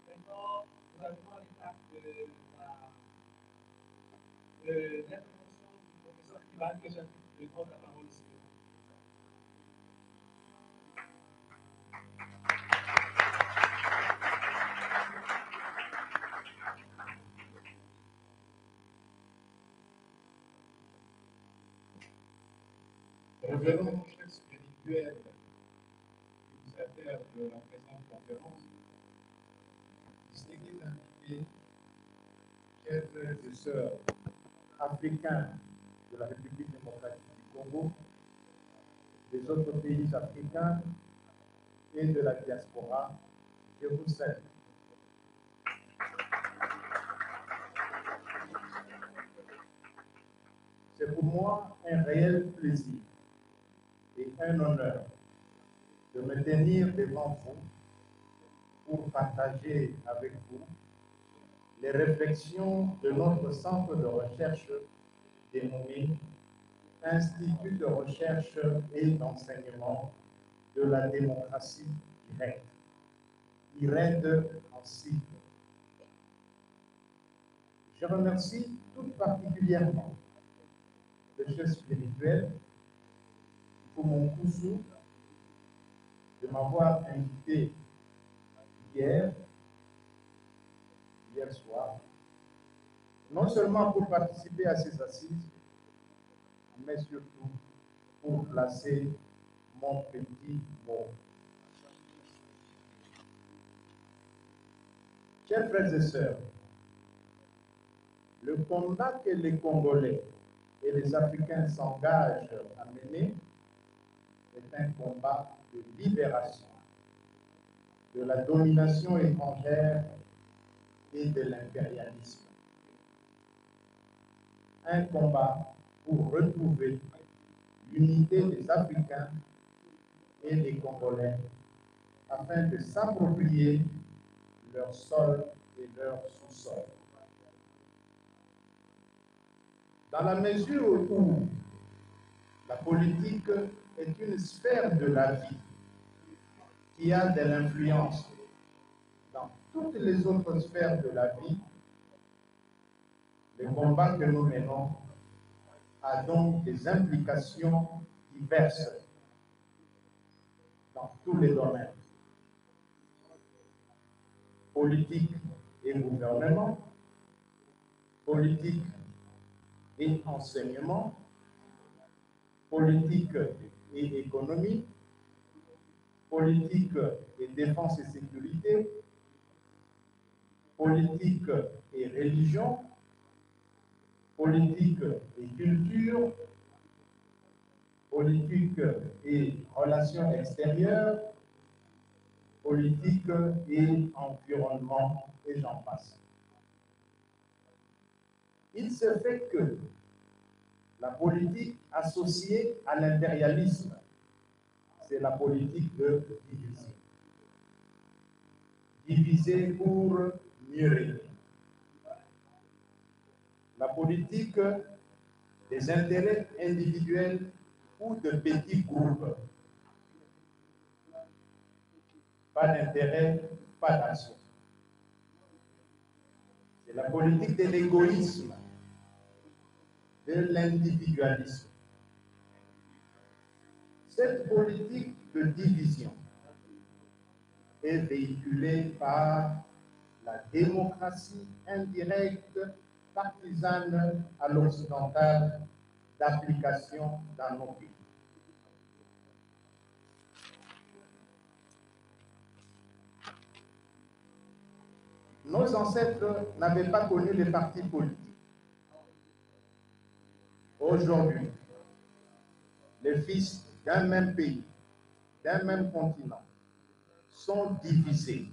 Maintenant, nous arrivons à l'étape de l'intervention du professeur Kiban que j'invite de prendre la parole ici. Révérend chef spirituel, initiateur de la présente conférence, distingués invités, chers frères et sœurs africains de la République démocratique du Congo, des autres pays africains et de la diaspora, je vous salue. C'est pour moi un réel plaisir et un honneur de me tenir devant vous pour partager avec vous les réflexions de notre centre de recherche dénommé Institut de recherche et d'enseignement de la démocratie directe, IRED en sigle. Je remercie tout particulièrement le chef spirituel pour mon cousin de m'avoir invité hier soir, non seulement pour participer à ces assises, mais surtout pour placer mon petit mot. Chers frères et sœurs, le combat que les Congolais et les Africains s'engagent à mener est un combat de libération de la domination étrangère et de l'impérialisme. Un combat pour retrouver l'unité des Africains et des Congolais afin de s'approprier leur sol et leur sous-sol. Dans la mesure où la politique est une sphère de la vie qui a de l'influence dans toutes les autres sphères de la vie, le combat que nous menons a donc des implications diverses dans tous les domaines. Politique et gouvernement, politique et enseignement, politique et économie, politique et défense et sécurité, politique et religion, politique et culture, politique et relations extérieures, politique et environnement, et j'en passe. Il se fait que la politique associée à l'impérialisme, c'est la politique de diviser. Diviser pour mieux régner. La politique des intérêts individuels ou de petits groupes. Pas d'intérêt, pas d'action. C'est la politique de l'égoïsme, de l'individualisme. Cette politique de division est véhiculée par la démocratie indirecte partisane à l'occidental d'application dans nos pays. Nos ancêtres n'avaient pas connu les partis politiques. Aujourd'hui, les fils d'un même pays, d'un même continent, sont divisés.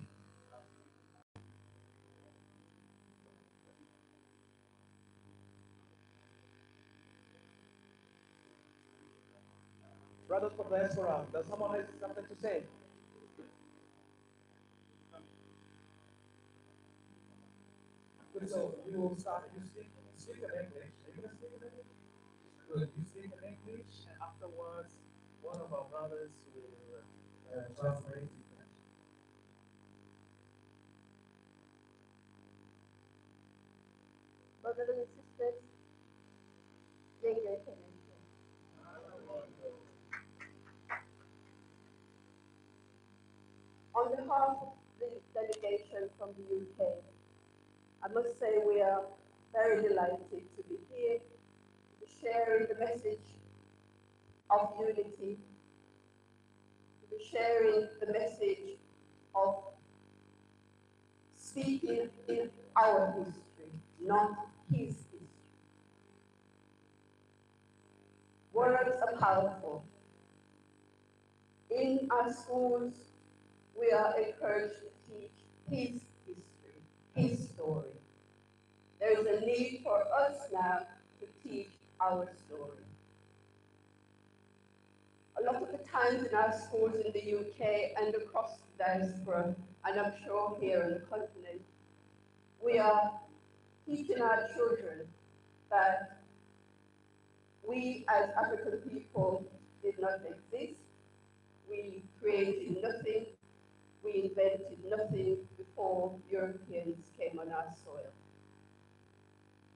Brothers from diaspora, does someone have something to say? Good, so you will start, you speak in English. Are you going to speak in English? Good, you speak in English, and afterwards, one of our brothers will translate in French. Brothers and sisters, on behalf of the delegation from the UK, I must say we are very delighted to be here, to be sharing the message of unity, to be sharing the message of speaking in our history, not his history. Words are powerful. In our schools, we are encouraged to teach his history, his story. There is a need for us now to teach our story. A lot of the times in our schools in the UK and across the diaspora, and I'm sure here on the continent, we are teaching our children that we as African people did not exist. We created nothing. We invented nothing before Europeans came on our soil.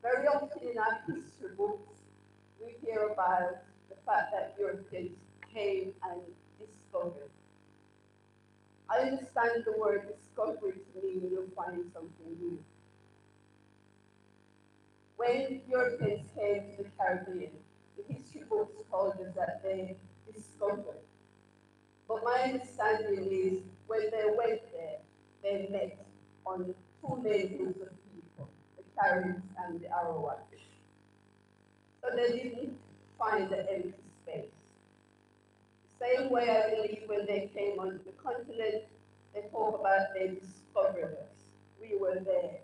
Very often in our history books, we hear about the fact that Europeans came and discovered. I understand the word discovery to mean you'll find something new. When Europeans came to the Caribbean, the history books told us that they discovered. But my understanding is when they went there, they met on two main groups of people, the Caribs and the Arawaks. So they didn't find the empty space. The same way I believe when they came onto the continent, they talk about they discovered us. We were there.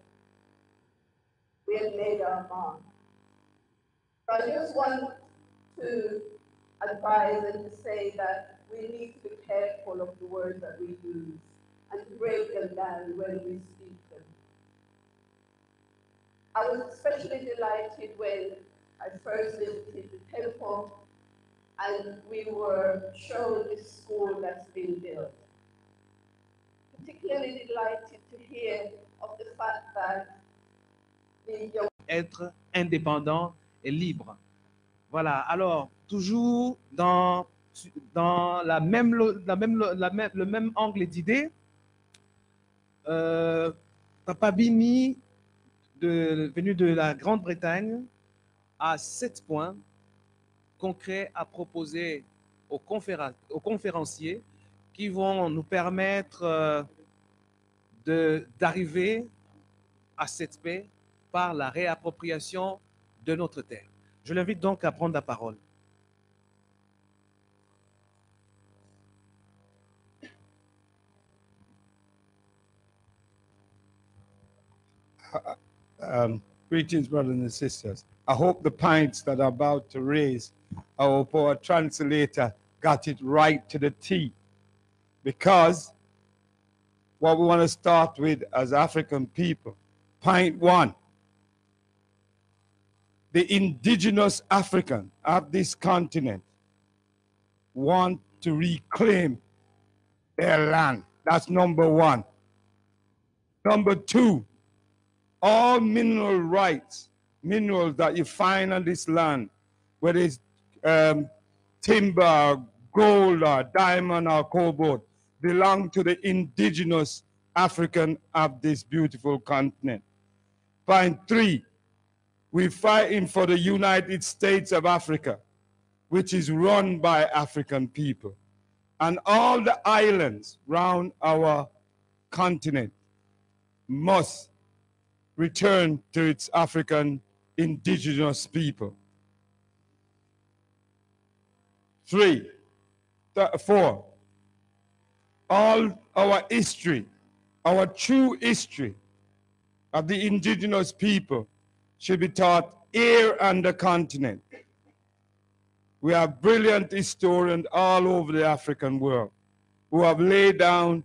We had made our mark. I just want to advise and to say that we need to be careful of the words that we use and to break them down when we speak them. I was especially delighted when I first visited the temple and we were shown this school that's been built. Particularly delighted to hear of the fact that the young Être indépendant et libre. Voilà, alors, toujours dans le même angle d'idée, Papa Bini, venu de la Grande-Bretagne, a 7 points concrets à proposer aux conférenciers qui vont nous permettre d'arriver à cette paix par la réappropriation de notre terre. Je l'invite donc à prendre la parole. Greetings, brothers and sisters. I hope the points that I'm about to raise, I hope our translator got it right to the T. Because what we want to start with as African people, point one, the indigenous African of this continent want to reclaim their land. That's number one. Number two, all mineral rights, minerals that you find on this land, whether it's timber, gold, or diamond, or cobalt, belong to the indigenous African of this beautiful continent. Point three, we're fighting for the United States of Africa, which is run by African people. And all the islands around our continent must return to its African indigenous people. Four, all our history, our true history of the indigenous people should be taught here on the continent. We have brilliant historians all over the African world who have laid down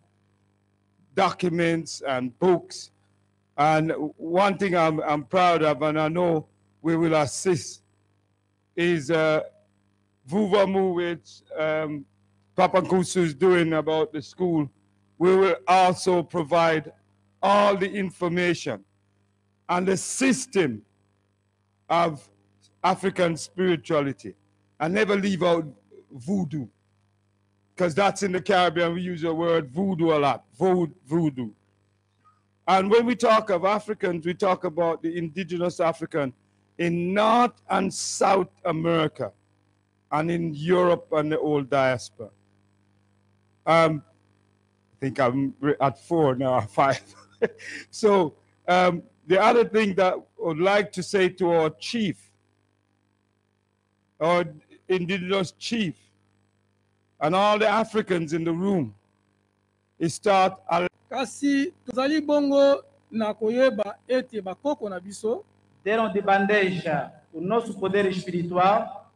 documents and books. And one thing I'm proud of, and I know we will assist, is Vuvamu, which Papa Nkusu is doing about the school. We will also provide all the information and the system of African spirituality. I never leave out voodoo, because that's in the Caribbean. We use the word voodoo a lot, voodoo. And when we talk of Africans, we talk about the indigenous African in North and South America and in Europe and the old diaspora. I think I'm at 4 now, 5. So the other thing that I would like to say to our chief, our indigenous chief, and all the Africans in the room, is start. Kasi tozali bongo na koyeba ete bakoko na biso deram de bandeja o nosso poder espiritual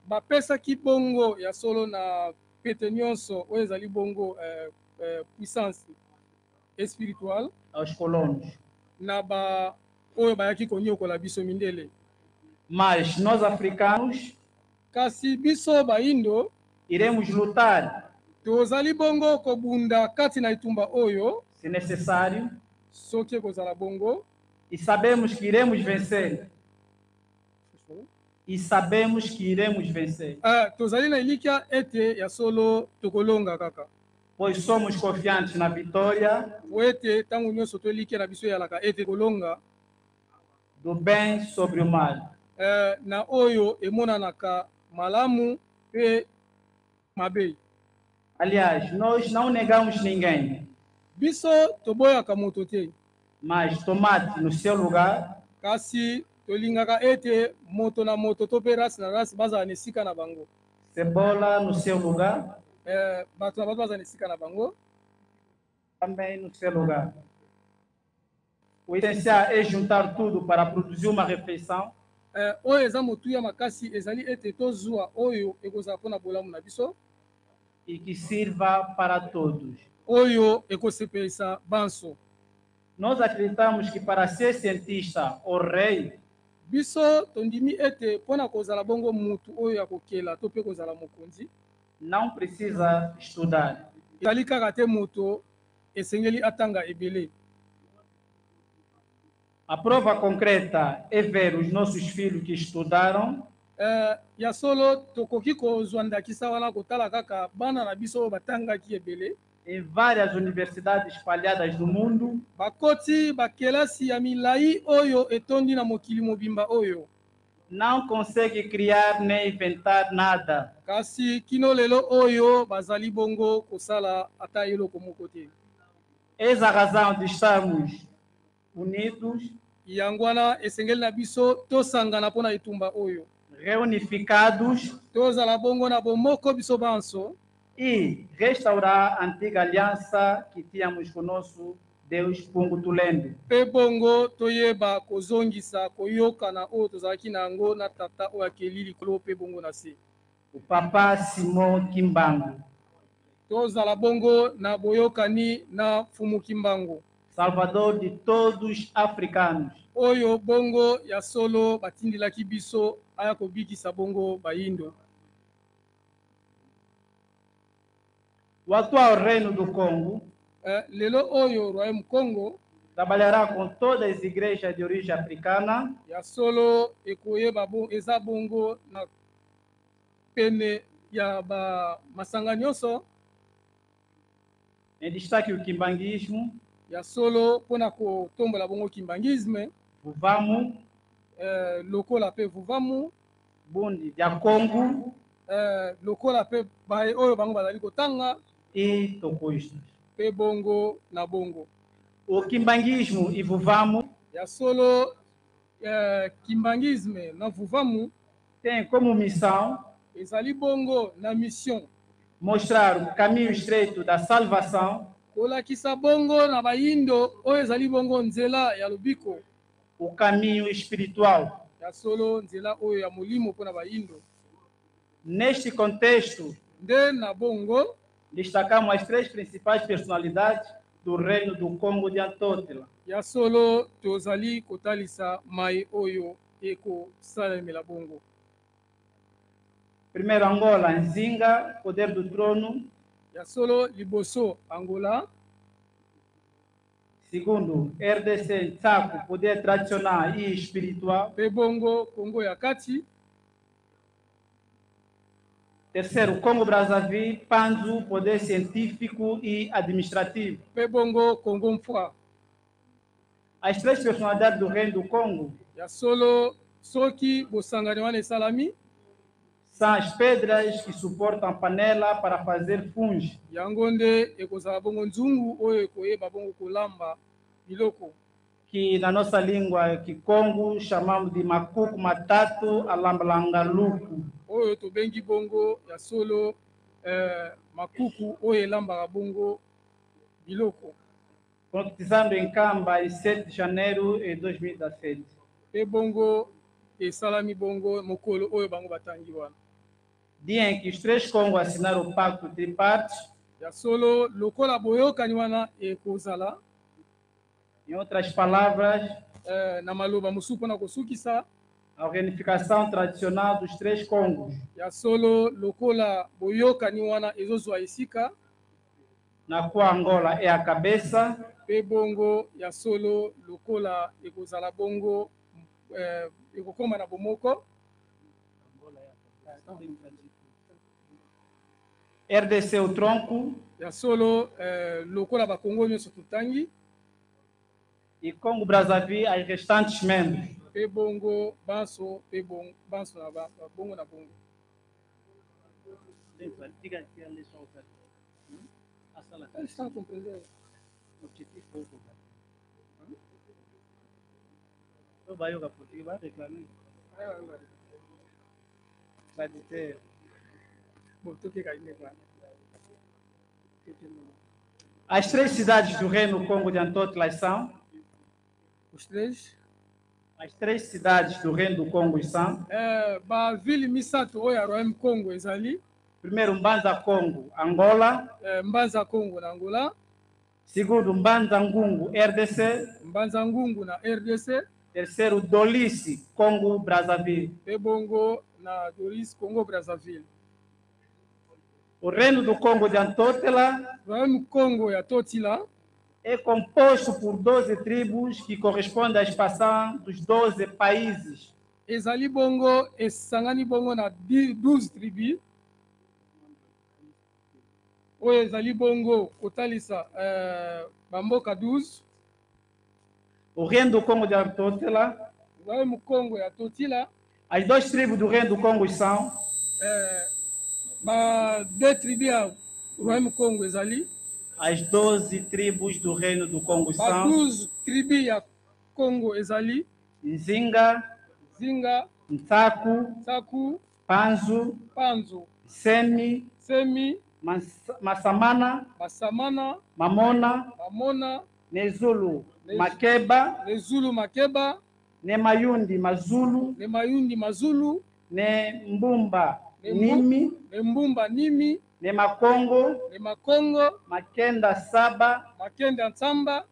bapesa ki bongo ya solo na pete nyonso oyo ezali bongo puissance espirituelle aos colonos. Na ba oyo bayaki konyokola biso mindele. Mas nós africanos kasi biso baindo iremos lutar tozali bongo kobunda kati na itumba oyo se necessário soki kozala bongo e sabemos que iremos vencer. E sabemos que iremos vencer. Tozali na ilikia ete ya solo tokolonga kaka. Pois somos confiantes na vitória. Ete tangu nyonso to ilikia na biso yalaka ete kolonga do bem sobre o mal. Na oyo emonanaka malamu pe mabe. Aliás, nós não negamos ninguém. Biso toboyaka moto te. Mas tomate no seu lugar. Kasi tolingaka ete moto na moto to pe ras na ras bazala nesika na bango. Cebola no seu lugar. Bato na bato bazala nesika na bango. Também no seu lugar. O essencial é juntar tudo para produzir uma refeição. Oyo eza motuya makasi ezali ete tozwa oyo ekozala mpona bolamu na biso. E que sirva para todos. Oyo ekosepelisa banso. Nós acreditamos que para ser cientista ou rei, biso tondimi ete mpona kozala bongo mutu oyo akokela to pe kozala mokonzi, não precisa estudar. ezali kaka te moto esengeli atanga ebele. A prova concreta é ver os nossos filhos que estudaram. Ya solo tokoki kozwa ndakisa wana kotala kaka bana na biso batangaki ebele em várias universidades espalhadas no mundo. Bakoti bakelasi ya milai oyo etondi na mokili mobimba oyo. Não consegue criar nem inventar nada. Kasi kino lelo oyo bazali bongo kosala ata eloko moko te. Eis a razão de estarmos unidos. Yangwana esengeli na biso tosangana pona itumba oyo. Reunificados. Tozala bongo na bomoko biso banso. E restaurar a antiga aliança que tínhamos com o nosso Deus pungu tulende. Pe bongo toyeba kozongisa koyoka na oyo tozalaki na yango na tata oyo akeli likolo pe bongo na se. O Papa Simon Kimbangu, Tozala bongo na boyokani na Fumu Kimbangu. Salvador de todos os africanos. Oyo bongo ya solo batindilaki biso aya kobikisa bongo bayindo. O atual Reino do Congo Lelo oyo Royaume Congo trabalhará com todas as igrejas de origem africana ya solo ekoyeba bon eza bongo na pene ya ba masanga nyonso, em destaque o Kimbanguismo, ya solo mpona kotombola bongo kimbangisme, Vuvamu, lokola pe Vuvamu, Bundi dia Congo lokola pe baye oyo bango bazali kotanga e Tocoistas. pe bongo na bongo. O Kimbanguismo e Vuvamu Ya solo kimbangisme na Vuvamu tem como missão ezali bongo na mission mostrar o caminho estreito da salvação, kolakisa bongo na bayindo oyo ezali bongo nzela ya lobiko, o caminho espiritual. ya solo nzela oyo ya molimo mpona bayindo. Neste contexto, Nde na bongo destacamos as três principais personalidades do Reino do Congo de Antótila. ya solo tozali kotalisa mai oyo ekosalemela bongo. Primeiro, Angola, Nzinga, poder do trono. Ya solo liboso Angola. Segundo, RDC, Nsaku, poder tradicional e espiritual. Pe bongo Congo ya kati. Terceiro, Congo Brazzaville, Panzu, poder científico e administrativo. Pe bongo Congo Mfwa. As três personalidades do Reino do Congo Ya solo soki bosangani wana esalami, são as pedras que suportam a panela para fazer funge. yango nde ekozala bongo nzungu oyo ekoyeba bongo kolamba biloko, Que na nossa língua Kikongo chamamos de macuco, matato, alambalangaluku. oyo tobengi bongo ya solo makuku oyo elambaka bongo biloko. Concretizando em Camba em 7 de janeiro de 2017. Pe bongo esalami bongo mokolo oyo bango batangi wana. Dia em que os três Congos assinaram o pacto tripartite, Ya solo lokola boyokani wana ekozala, em outras palavras, na maloba mosusu mpona kosukisa, a reunificação tradicional dos três Congos, ya solo lokola boyokani wana ezozwa esika, na qual Angola é a cabeça, pe bongo ya solo lokola ekozala bongo ekokoma na bomoko. RDC o tronco Ya solo lokola bakongo nyonso totangi, e Congo Brazzaville as restantes membros. pe bongo banso pe bongo banso na bongo na bongo. Está compreendendo? Bom, tu que cai nele. As três cidades do Reino Congo de Antótila são Os três. as três cidades do Reino do Congo são Ba ville misato oyo ya Royaume Congo ezali primeiro Mbanza Congo, Angola, Mbanza Congo na Angola, segundo Mbanza Ngungu, RDC, Mbanza Ngungu na RDC, terceiro Dolice, Congo Brazzaville. pe bongo na Doris Congo Brazzaville. O Reino do Congo de Antótila Royaume Congo ya Totila é composto por 12 tribos que correspondem à expansão dos 12 países. ezali bongo esangani bongo na 12 tribus oyo ezali bongo kotalisa bamboka 12. O Reino do Congo de Antótila, Royaume Congo ya Totila, as duas tribos do Reino do Congo são ba 2 tribus ya Royaume Congo ezali, as 12 tribus do Reino do Congo ba são 12 tribus ya Congo ezali, Nzinga, Zinga, Nsaku, Saku, Panzu, Panzo, Semi, Semi, Masamana, Masamana, Mamona, Mamona, ne Zulu Ne- Makeba, ne Zulu Makeba, ne Mayundi Mazulu, ne Mayundi Mazulu, ne Mbumba ne Nimi, ne Mbumba Nimi, ne Makongo, ne Makongo, Makenda Saba, Makenda Nsamba,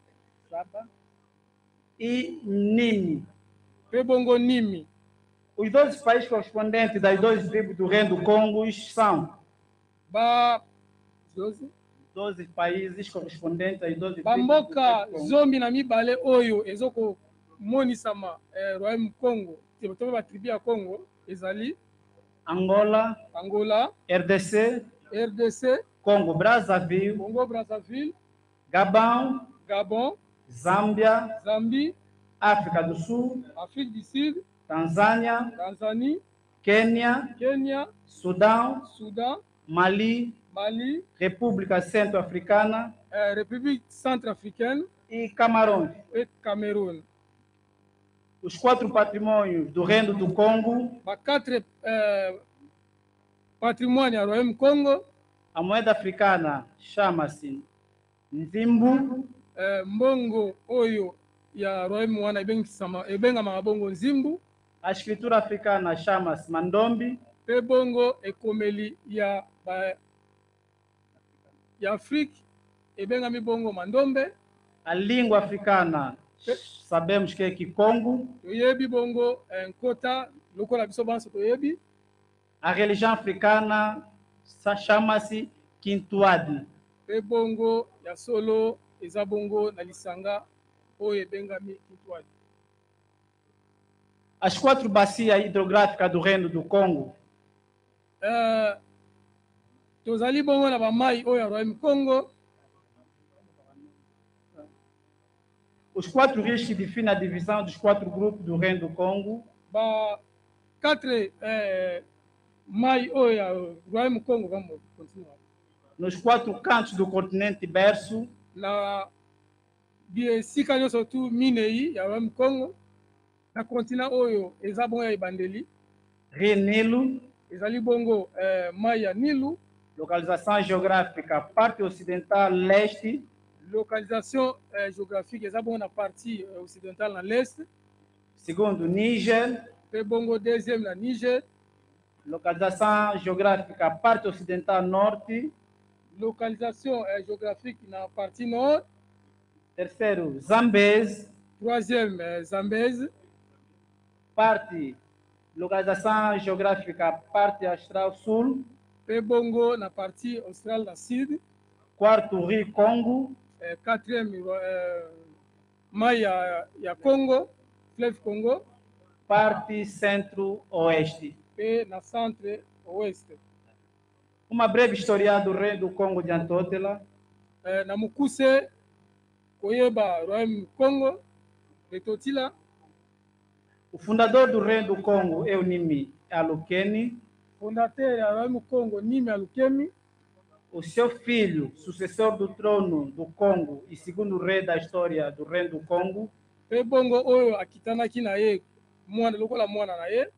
e Nimi. pe bongo Nimi. Os 12 países correspondentes das 12 tribos do Reino do Congo são Ba 12 países correspondentes às 12 tribos do bamboka Reino do Congo. zombi na mibale oyo ezoko monisama Royaume Congo to ba tribu ya Congo ezali Angola, Angola, RDC, RDC, Congo Brazzaville, Congo Brazzaville, Gabão, Gabon, Zâmbia, Zambie, África do Sul, Afrique du Sud, Tanzânia, Tanzanie, Quênia, Kenya, Sudão, Soudan, Mali, Mali, República Centro-Africana République Centrafricaine e Camarões. e Cameroun. Os 4 patrimônios do Reino do Congo, Ba 4 patrimoine ya Royaume Congo, a moeda africana chama-se Nzimbu, mbongo oyo ya Royaume wana ebengama bongo nzimbu, a escritura africana chama-se Mandombi, pe bongo ekomeli ya Afrique ebengami bongo mandombe, a língua africana sabemos que é Kikongo, toyebi bongo nkota lokola biso banso toyebi. a religião africana chama-se Kintuadi. Pe bongo ya solo eza bongo na lisanga oyo ebengami Kintwadi. As 4 bacias hidrográficas do Reino do Congo tozali bongo na bamai oyo ya Royaume Congo. Os 4 rios que definem a divisão dos 4 grupos do Reino do Congo Ba 4 mai oyo ya Royaume Congo, vamos continuar. nos 4 cantos do continente berço, Na esika nyonso tu minei ya Royaume Congo, na continent oyo eza bongo ya ebandeli, Rio Nilo, ezali bongo mai ya Nilu, localização geográfica parte ocidental leste, localisation géographique eza bongo na partie occidentale na l'est, segundo Níger, pe bongo deuxième na Niger, localização geográfica parte ocidental norte, localisation géographique na partie nord, terceiro Zambeze, troisième Zambèze, parte localização geográfica parte austral sul, pe bongo na partie australe na sud, quarto Rio Congo, quatrième mai ya Congo, fleuve Congo, parte centro-oeste. pe na centre ouest. Uma breve história do Reino do Congo de Antotela. Na mukuse koyeba Royaume Congo etotila. O fundador do Reino do Congo é o Nimi Alukeni. Fondateur ya Royaume Congo Nimi Alukemi. O seu filho, sucessor do trono do Congo e segundo rei da história do Reino do Congo, Pe bongo oyo akitanaki na ye mwana lokola mwana na ye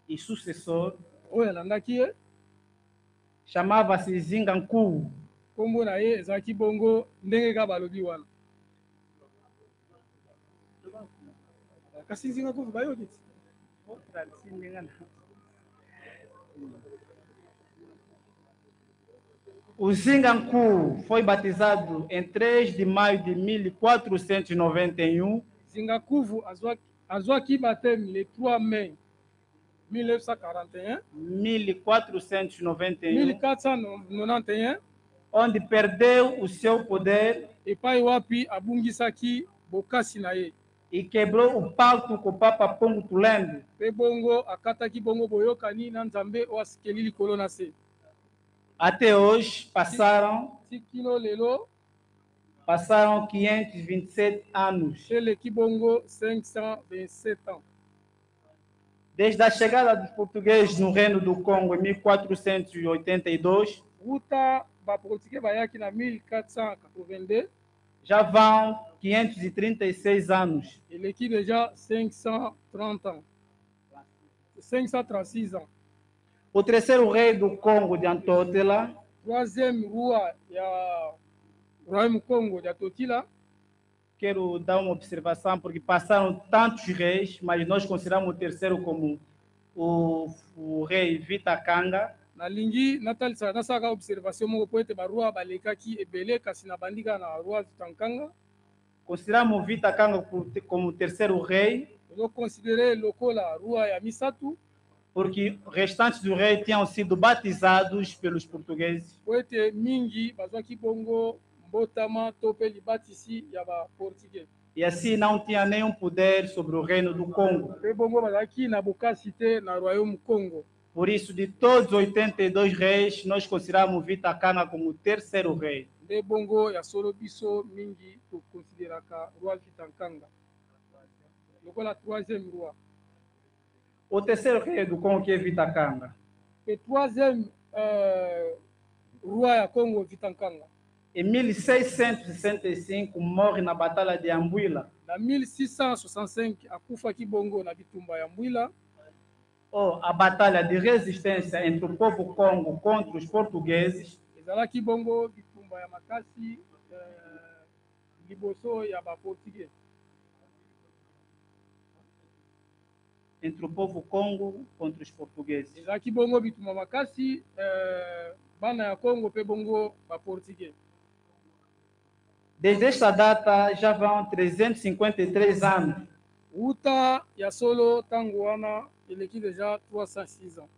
e sucessor, oyo alandaki ye, chamava-se Zinganku. kombo na ye ezalaki bongo ndenge kaka balobi wana. Kasi nzinga kuvu bayoki ti. O Zinganku foi batizado em 3 de maio de 1491 Zinga kuvu azwaki baptême le 3 mai 1941, 1491, onde perdeu o seu poder epai wapi abungisaki bokasi na ye. e quebrou o pacto com o Papa Pongo Tulembe. Pe bongo akataki bongo boyokani na nzambe oyo asikeli likolo na se. Até hoje passaram Tikino lelo 527 anos eleki bongo 527 ans. desde a chegada dos portugueses no Reino do Congo em 1482. Ruta baportugais bayaki na 1482, Já vão 536 anos. eleki déjà 530 ans. 536 ans. O terceiro rei do Congo de Antotela, Troisième roi ya Royaume Congo ya Totila. Quero dar uma observação, porque passaram tantos reis, mas nós consideramos o terceiro como o rei Vita Kanga. Nalingi natalisa nasaka observation moko po ete barua balekaki ebele kasi na bandika na roi Vitankanga. Consideramos Vita Kanga como terceiro rei, Tozo considéré lokola roi ya misatu, porque os restantes do rei tinham sido batizados pelos portugueses. po ete mingi bazwaki bongo mbotama to pe libatisi ya ba portugais. E assim não tinha nenhum poder sobre o reino do Congo. Pe bongo bazalaki na bokasi te na royaume Congo. Por isso, de todos os 82 reis, nós consideramos Vita Kanga como o terceiro rei. Nde bongo ya solo biso mingi to considéraka roi Vitankanga lokola troisième roi. O terceiro rei do Congo, que é Vita Kanga, E troisième roi ya Congo Vitankanga. em 1665 morre na Batalha de Ambuila. Na 1665 akufaki bongo na bitumba ya Mbwila. A batalha de resistência entre o povo Congo contra os portugueses, Ezalaki bongo bitumba ya makasi liboso ya ba portugais. entre o povo Congo contra os portugueses. Ezalaki bongo bitumba makasi bana ya Congo pe bongo ba portugais. Desde esta data já vão 353 anos. Uta ya solo tango wana eleki déjà 306 ans.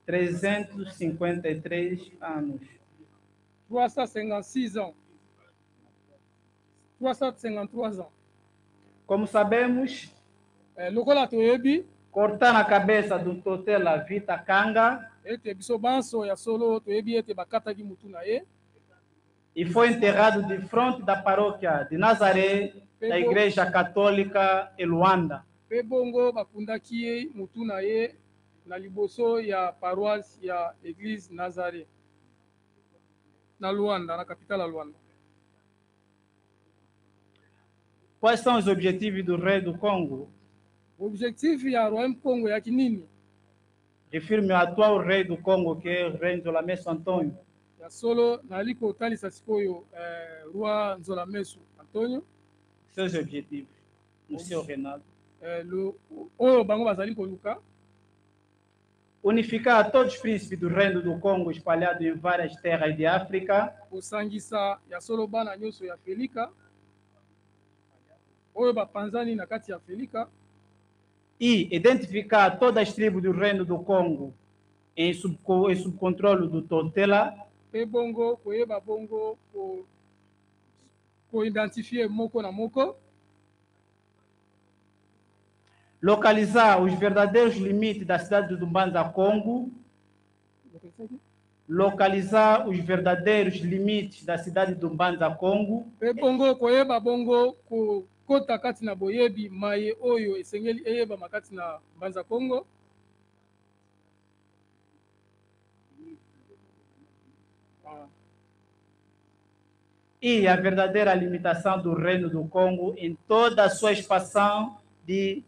353 anos. 356 ans. 353 ans. Como sabemos, Lokola toyebi cortar na cabeça do Totela Vita Kanga ete biso banso ya solo toyebi ete bakataki mutu na ye. e foi enterrado de frente da paróquia de Nazaré, da Igreja Católica em Luanda. Pe bongo bakundaki ye mutu na ye na liboso ya paroisse ya Église Nazaré na Luanda, na capitale ya Luanda. Quais são os objetivos do rei do Congo? Objectif ya Royaume Congo ya kinini? Refiro-me ao atual rei do Congo, que é o rei Nzolameso Antônio. Ya solo nali kotalisa sikoyo roi Nzolameso Antônio. Seus objetivos no seu reinado. Oyo bango bazali koluka Unificar todos os príncipes do reino do Congo espalhados em várias terras de África. kosangisa ya solo bana nyonso ya Felika oyo bapanzani na kati ya Felika. E identificar todas as tribos do reino do Congo em subcontrole do Totela. Pe bongo koyeba bongo ko-identifier moko na moko. Localizar os verdadeiros limites da cidade de Dumbanza, Congo. Localizar os verdadeiros limites da cidade de Dumbanza, Congo. Pe bongo koyeba bongo kota kati na boyebi maye oyo esengeli eyeba makati na Mbanza Congo. E a verdadeira limitação do reino do Congo em toda a sua expansão de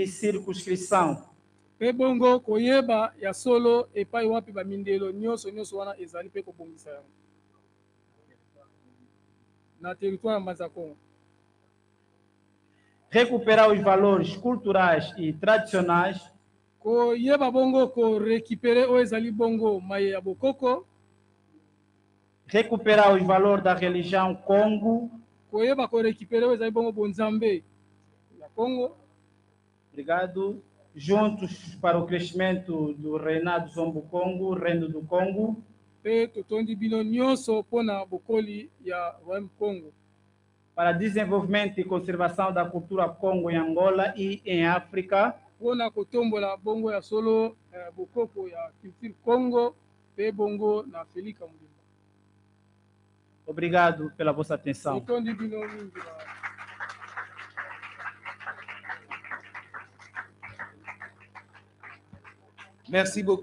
circunscrição. Pe bongo koyeba ya solo epai wapi bamindelo nyonso wana ezali pe kobongisa yango na territoire ya Mbanza Congo. Recuperar os valores culturais e tradicionais. Koyeba bongo ko récupérer oyo ezali bongo maye ya bokoko. Recuperar os valores da religião Congo. Koyeba ko récupérer oyo ezali bongo bonzambe ya Congo. Obrigado. Juntos para o crescimento do reinado Zombo Congo, reino do Congo. Pe totondi bino nyonso pona bokoli ya Royaume Congo. Para desenvolvimento e conservação da cultura Congo em Angola e em África. Pona kotombola bongo ya solo bokoko ya culture Congo pe bongo na Felika Mudimba. Obrigado pela vossa atenção. Totondi bino mingi na Merci beaucoup.